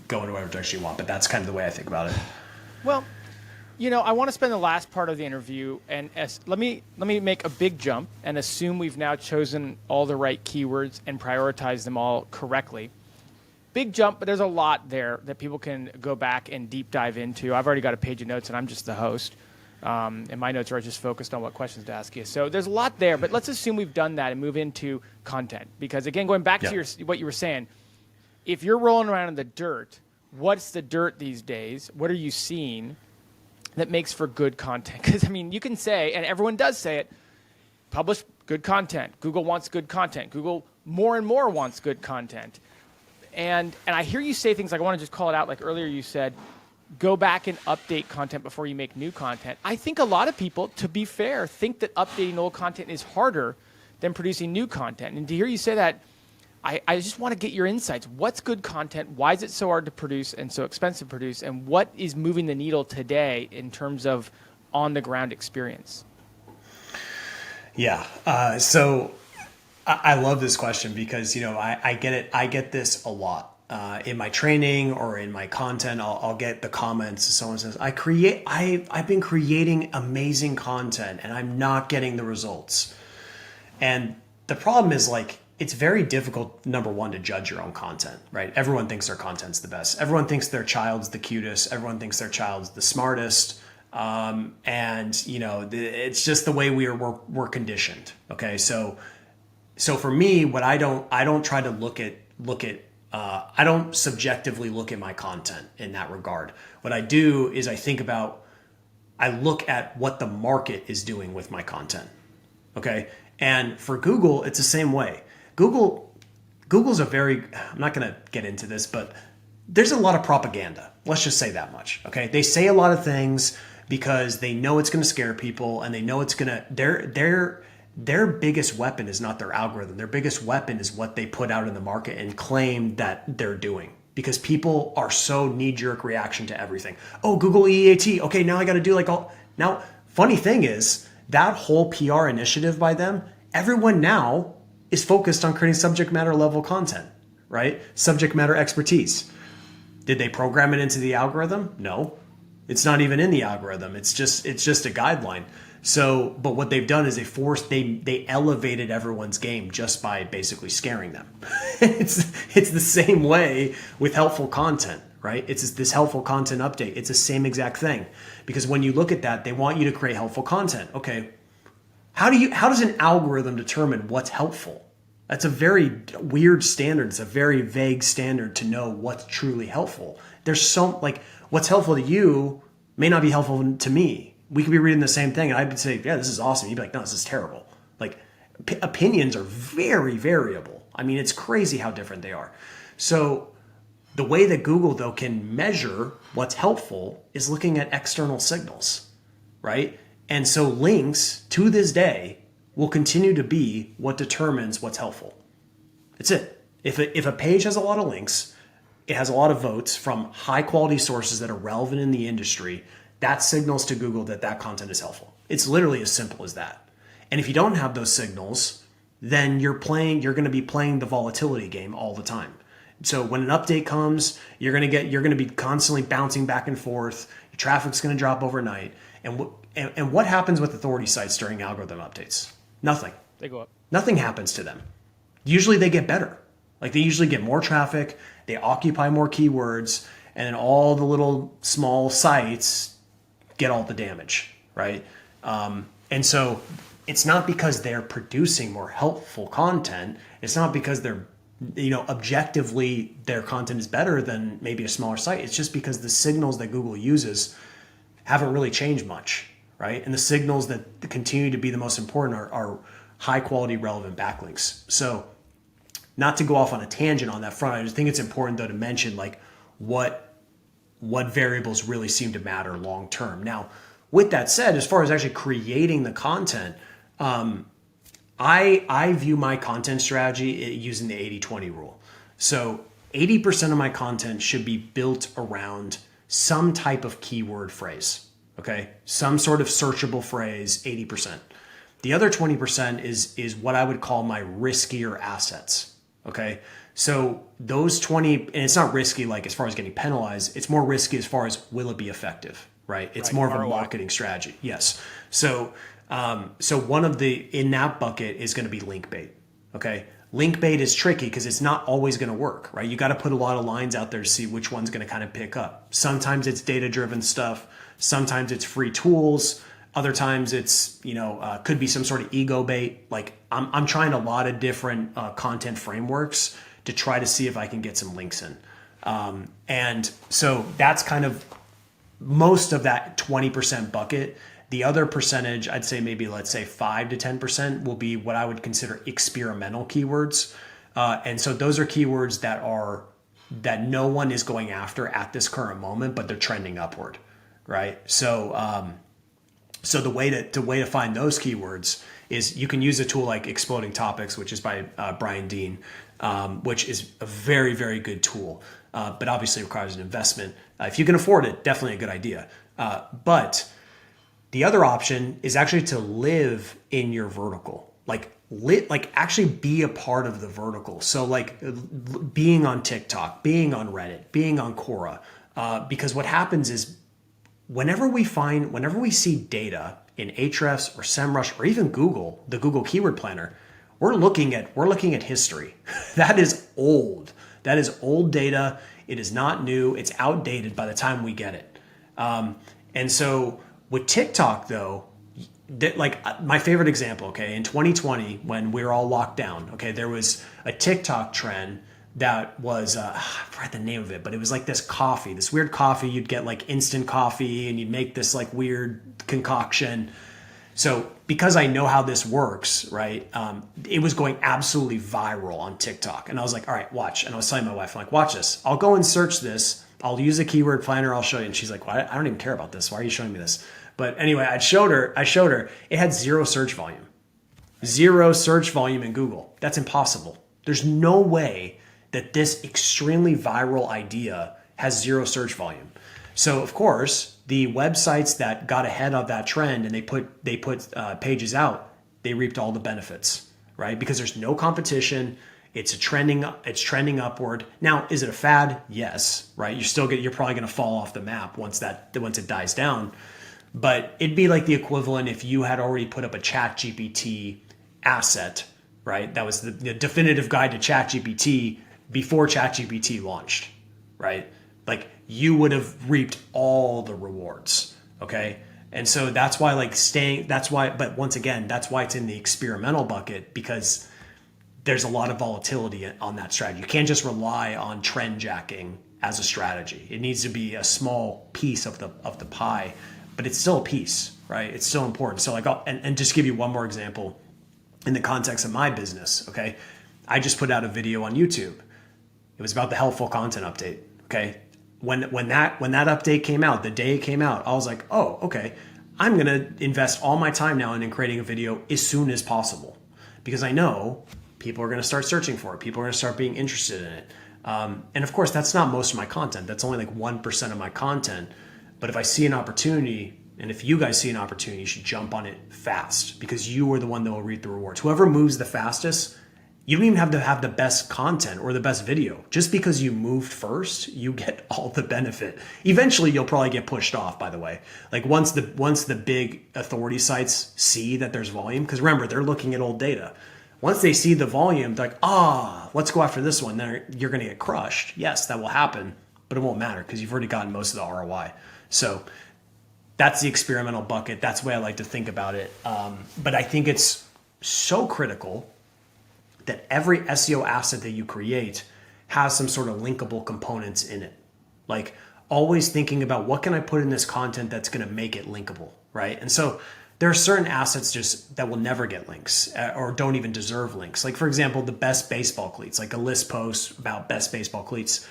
[SPEAKER 1] go in whatever direction you want, but that's kind of the way I think about it.
[SPEAKER 2] Well, I want to spend the last part of the interview, and let me make a big jump and assume we've now chosen all the right keywords and prioritized them all correctly. Big jump, but there's a lot there that people can go back and deep dive into. I've already got a page of notes, and I'm just the host, and my notes are just focused on what questions to ask you. So there's a lot there, but let's assume we've done that and move into content. Because again, going back to what you were saying, if you're rolling around in the dirt, what's the dirt these days? What are you seeing that makes for good content? Because, you can say, and everyone does say it, publish good content. Google wants good content. Google more and more wants good content. And I hear you say things like, I want to just call it out, like earlier you said, go back and update content before you make new content. I think a lot of people, to be fair, think that updating old content is harder than producing new content. And to hear you say that, I just want to get your insights. What's good content? Why is it so hard to produce and so expensive to produce? And what is moving the needle today in terms of on-the-ground experience?
[SPEAKER 1] Yeah. So I love this question because, I get it. I get this a lot. In my training or in my content, I'll get the comments. Someone says, I've been creating amazing content and I'm not getting the results. And the problem is it's very difficult, number one, to judge your own content, right? Everyone thinks their content's the best. Everyone thinks their child's the cutest. Everyone thinks their child's the smartest. It's just the way we're conditioned. Okay. So for me, what I don't try to look at, I don't subjectively look at my content in that regard. What I do is I look at what the market is doing with my content. Okay. And for Google, it's the same way. Google's I'm not going to get into this, but there's a lot of propaganda. Let's just say that much. Okay. They say a lot of things because they know it's going to scare people, and they know it's going to, their biggest weapon is not their algorithm. Their biggest weapon is what they put out in the market and claim that they're doing, because people are so knee-jerk reaction to everything. Oh, Google EAT. Okay. Now I got to do now, funny thing is that whole PR initiative by them, everyone now is focused on creating subject matter level content, right? Subject matter expertise. Did they program it into the algorithm? No. It's not even in the algorithm. It's just a guideline. So, but what they've done is they elevated everyone's game just by basically scaring them. It's the same way with helpful content, right? It's this helpful content update. It's the same exact thing, because when you look at that, they want you to create helpful content. Okay, how does an algorithm determine what's helpful? That's a very weird standard. It's a very vague standard to know what's truly helpful. There's so, like, what's helpful to you may not be helpful to me. We could be reading the same thing and I'd say, yeah, this is awesome. You'd be like, no, this is terrible. Like, opinions are very variable. I mean, it's crazy how different they are. So the way that Google, though, can measure what's helpful is looking at external signals, right? And so links to this day will continue to be what determines what's helpful. That's it. If a page has a lot of links, it has a lot of votes from high quality sources that are relevant in the industry, that signals to Google that content is helpful. It's literally as simple as that. And if you don't have those signals, then you're going to be playing the volatility game all the time. So when an update comes, you're going to be constantly bouncing back and forth. Your traffic's going to drop overnight. And what happens with authority sites during algorithm updates? Nothing.
[SPEAKER 2] They go up.
[SPEAKER 1] Nothing happens to them. Usually they get better. Like, they usually get more traffic, they occupy more keywords, and then all the little small sites get all the damage, right? And so it's not because they're producing more helpful content. It's not because they're, objectively their content is better than maybe a smaller site. It's just because the signals that Google uses haven't really changed much, right? And the signals that continue to be the most important are high quality, relevant backlinks. So, not to go off on a tangent on that front, I just think it's important, though, to mention like what variables really seem to matter long term. Now, with that said, as far as actually creating the content, I view my content strategy using the 80-20 rule. So 80% of my content should be built around some type of keyword phrase, okay? Some sort of searchable phrase, 80%. The other 20% is what I would call my riskier assets, okay? So those 20, and it's not risky like as far as getting penalized, it's more risky as far as will it be effective, right? It's more of a marketing strategy. Yes. So one of in that bucket is going to be link bait. Okay. Link bait is tricky because it's not always going to work, right? You got to put a lot of lines out there to see which one's going to kind of pick up. Sometimes it's data driven stuff. Sometimes it's free tools. Other times it's, could be some sort of ego bait. Like I'm trying a lot of different content frameworks to try to see if I can get some links in. And so that's kind of most of that 20% bucket. The other percentage, I'd say maybe let's say 5 to 10% will be what I would consider experimental keywords. And so those are keywords that no one is going after at this current moment, but they're trending upward, right? So the way to find those keywords is you can use a tool like Exploding Topics, which is by Brian Dean, which is a very, very good tool, but obviously requires an investment. If you can afford it, definitely a good idea. But the other option is actually to live in your vertical, like actually be a part of the vertical. So like being on TikTok, being on Reddit, being on Quora, because what happens is whenever we see data in Ahrefs or SEMrush or even Google, the Google Keyword Planner, we're looking at history. That is old. That is old data. It is not new. It's outdated by the time we get it. And so with TikTok, though, like my favorite example, okay, in 2020 when we were all locked down, okay, there was a TikTok trend that was I forgot the name of it, but it was like this weird coffee. You'd get like instant coffee and you'd make this like weird concoction. So because I know how this works, right, it was going absolutely viral on TikTok. And I was like, all right, watch. And I was telling my wife, I'm like, watch this. I'll go and search this. I'll use a keyword planner. I'll show you. And she's like, well, I don't even care about this. Why are you showing me this? But anyway, I showed her. It had zero search volume. Zero search volume in Google. That's impossible. There's no way that this extremely viral idea has zero search volume. So of course, the websites that got ahead of that trend and they put pages out, they reaped all the benefits, right? Because there's no competition. It's trending upward. Now, is it a fad? Yes, right? You're probably going to fall off the map once it dies down. But it'd be like the equivalent if you had already put up a ChatGPT asset, right? That was the definitive guide to ChatGPT before ChatGPT launched, right? Like you would have reaped all the rewards, okay? And so that's why but once again, that's why it's in the experimental bucket, because there's a lot of volatility on that strategy. You can't just rely on trend jacking as a strategy. It needs to be a small piece of the pie, but it's still a piece, right? It's still important. So like, and just give you one more example in the context of my business, okay? I just put out a video on YouTube. It was about the helpful content update, okay? When that update came out, the day it came out, I was like, oh, okay, I'm gonna invest all my time now in creating a video as soon as possible, because I know people are gonna start searching for it. People are gonna start being interested in it. And of course, that's not most of my content. That's only like 1% of my content. But if I see an opportunity, and if you guys see an opportunity, you should jump on it fast, because you are the one that will reap the rewards. Whoever moves the fastest, you don't even have to have the best content or the best video. Just because you moved first, you get all the benefit. Eventually, you'll probably get pushed off, by the way. Like once the big authority sites see that there's volume, because remember, they're looking at old data. Once they see the volume, they're like, let's go after this one. Then you're going to get crushed. Yes, that will happen, but it won't matter because you've already gotten most of the ROI. So that's the experimental bucket. That's the way I like to think about it. But I think it's so critical that every SEO asset that you create has some sort of linkable components in it. Like always thinking about what can I put in this content that's going to make it linkable, right? And so there are certain assets just that will never get links or don't even deserve links. Like for example, the best baseball cleats, like a list post about best baseball cleats.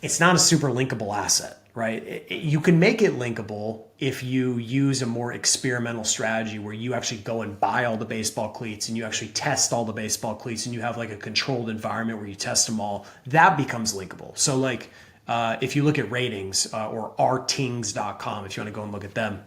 [SPEAKER 1] It's not a super linkable asset, right? You can make it linkable if you use a more experimental strategy where you actually go and buy all the baseball cleats and you actually test all the baseball cleats and you have like a controlled environment where you test them all. That becomes linkable. So like if you look at ratings or rtings.com, if you want to go and look at them,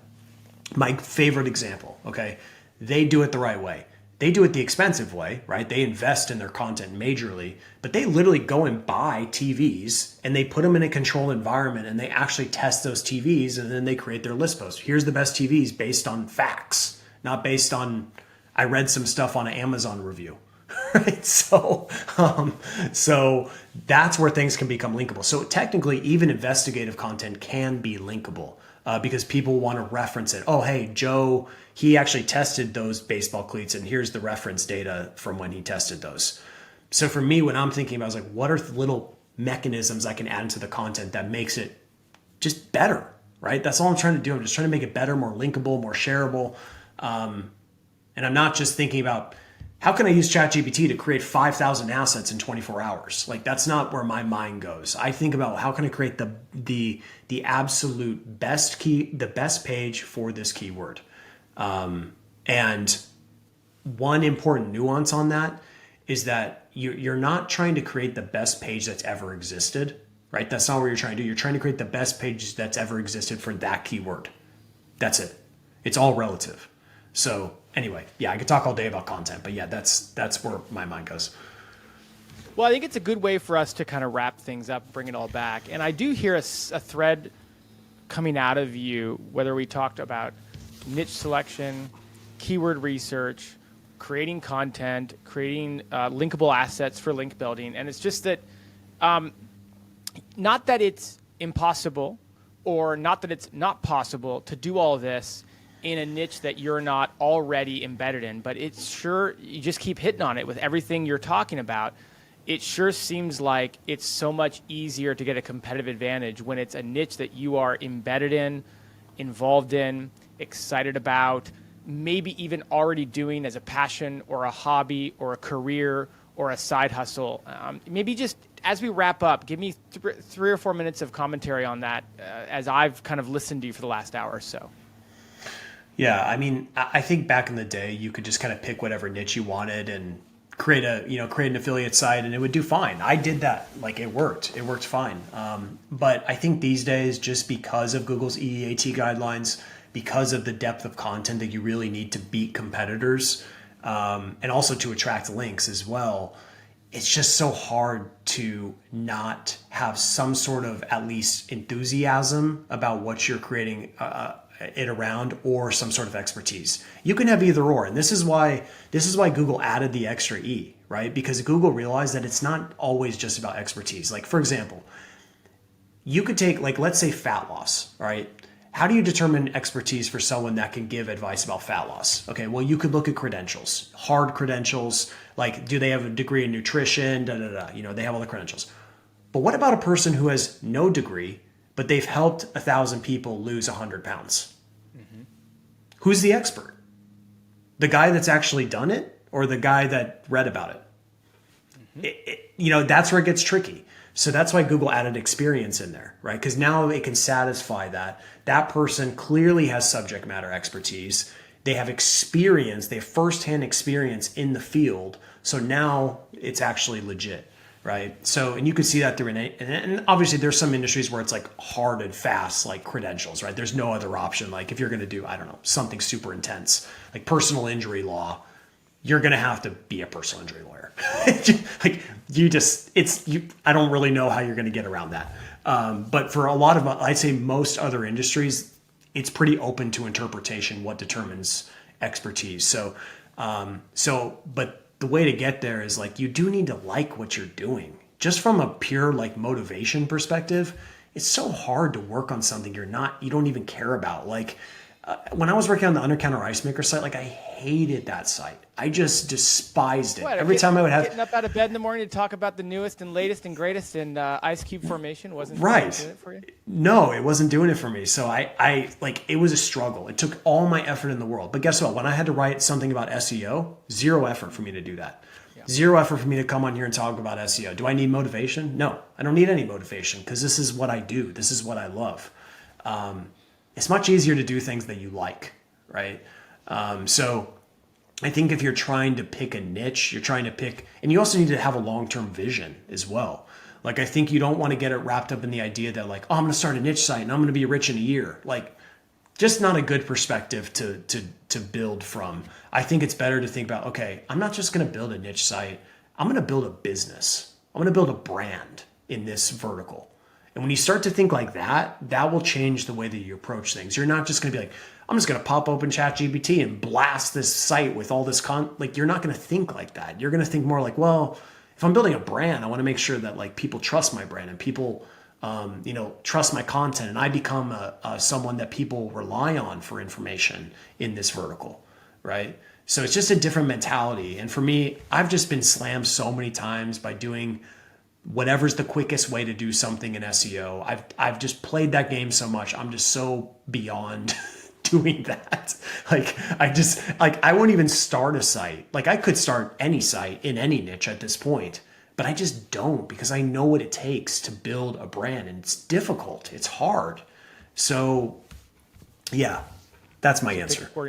[SPEAKER 1] my favorite example, okay? They do it the right way. They do it the expensive way, right? They invest in their content majorly, but they literally go and buy TVs and they put them in a controlled environment and they actually test those TVs and then they create their list post. Here's the best TVs based on facts, not based on, I read some stuff on an Amazon review, right? So that's where things can become linkable. So technically, even investigative content can be linkable. Because people want to reference it. Oh, hey, Joe, he actually tested those baseball cleats and here's the reference data from when he tested those. So for me, when I'm thinking about, I was like, what are the little mechanisms I can add into the content that makes it just better, right? That's all I'm trying to do. I'm just trying to make it better, more linkable, more shareable. And I'm not just thinking about how can I use ChatGPT to create 5,000 assets in 24 hours? Like that's not where my mind goes. I think about how can I create the absolute best the best page for this keyword. And one important nuance on that is that you're not trying to create the best page that's ever existed, right? That's not what you're trying to do. You're trying to create the best page that's ever existed for that keyword. That's it. It's all relative. So anyway, yeah, I could talk all day about content, but yeah, that's where my mind goes.
[SPEAKER 2] Well, I think it's a good way for us to kind of wrap things up, bring it all back. And I do hear a thread coming out of you, whether we talked about niche selection, keyword research, creating content, creating linkable assets for link building. And it's just that, not that it's impossible or not that it's not possible to do all this in a niche that you're not already embedded in, but it's sure, you just keep hitting on it with everything you're talking about. It sure seems like it's so much easier to get a competitive advantage when it's a niche that you are embedded in, involved in, excited about, maybe even already doing as a passion or a hobby or a career or a side hustle. Maybe just as we wrap up, give me 3 or 4 minutes of commentary on that as I've kind of listened to you for the last hour or so.
[SPEAKER 1] Yeah, I mean, I think back in the day, you could just kind of pick whatever niche you wanted and create an affiliate site and it would do fine. I did that. Like it worked fine. But I think these days, just because of Google's EEAT guidelines, because of the depth of content that you really need to beat competitors, and also to attract links as well, it's just so hard to not have some sort of at least enthusiasm about what you're creating it around, or some sort of expertise. You can have either or, and this is why Google added the extra E, right? Because Google realized that it's not always just about expertise. Like, for example, you could take, like, let's say fat loss, right? How do you determine expertise for someone that can give advice about fat loss? Okay, well, you could look at credentials, hard credentials, like, do they have a degree in nutrition? You know, they have all the credentials. But what about a person who has no degree, but they've helped 1,000 people lose 100 pounds? Who's the expert? The guy that's actually done it, or the guy that read about it? You know, that's where it gets tricky. So that's why Google added experience in there, right? Because now it can satisfy that person clearly has subject matter expertise. They have experience, they have firsthand experience in the field. So now it's actually legit, right? So, and you can see that through and obviously there's some industries where it's like hard and fast, like credentials, right? There's no other option. Like if you're going to do, I don't know, something super intense, like personal injury law, you're going to have to be a personal injury lawyer. Like I don't really know how you're going to get around that. But for a lot of, I'd say most other industries, it's pretty open to interpretation what determines expertise. But the way to get there is, like, you do need to like what you're doing. Just from a pure, like, motivation perspective, it's so hard to work on something you don't even care about. Like, when I was working on the Undercounter Ice Maker site, like, I hated that site. I just despised it. Every time I would have
[SPEAKER 2] getting up out of bed in the morning to talk about the newest and latest and greatest in ice cube formation wasn't
[SPEAKER 1] right.
[SPEAKER 2] doing it for you?
[SPEAKER 1] No, it wasn't doing it for me. So I like, it was a struggle. It took all my effort in the world. But guess what? When I had to write something about SEO, zero effort for me to do that. Yeah. Zero effort for me to come on here and talk about SEO. Do I need motivation? No, I don't need any motivation, because this is what I do. This is what I love. It's much easier to do things that you like, right? So I think if you're trying to pick a niche, and you also need to have a long-term vision as well. Like, I think you don't want to get it wrapped up in the idea that, like, oh, I'm going to start a niche site and I'm going to be rich in a year. Like, just not a good perspective to build from. I think it's better to think about, okay, I'm not just going to build a niche site. I'm going to build a business. I'm going to build a brand in this vertical. And when you start to think like that, that will change the way that you approach things. You're not just going to be like, I'm just going to pop open ChatGPT and blast this site with all this like, you're not going to think like that. You're going to think more like, well, if I'm building a brand, I want to make sure that, like, people trust my brand and people, trust my content, and I become someone that people rely on for information in this vertical, right? So it's just a different mentality. And for me, I've just been slammed so many times by doing whatever's the quickest way to do something in SEO. I've just played that game so much. I'm just so beyond doing that. Like, I won't even start a site. Like, I could start any site in any niche at this point, but I just don't, because I know what it takes to build a brand, and it's difficult. It's hard. So yeah, that's my answer.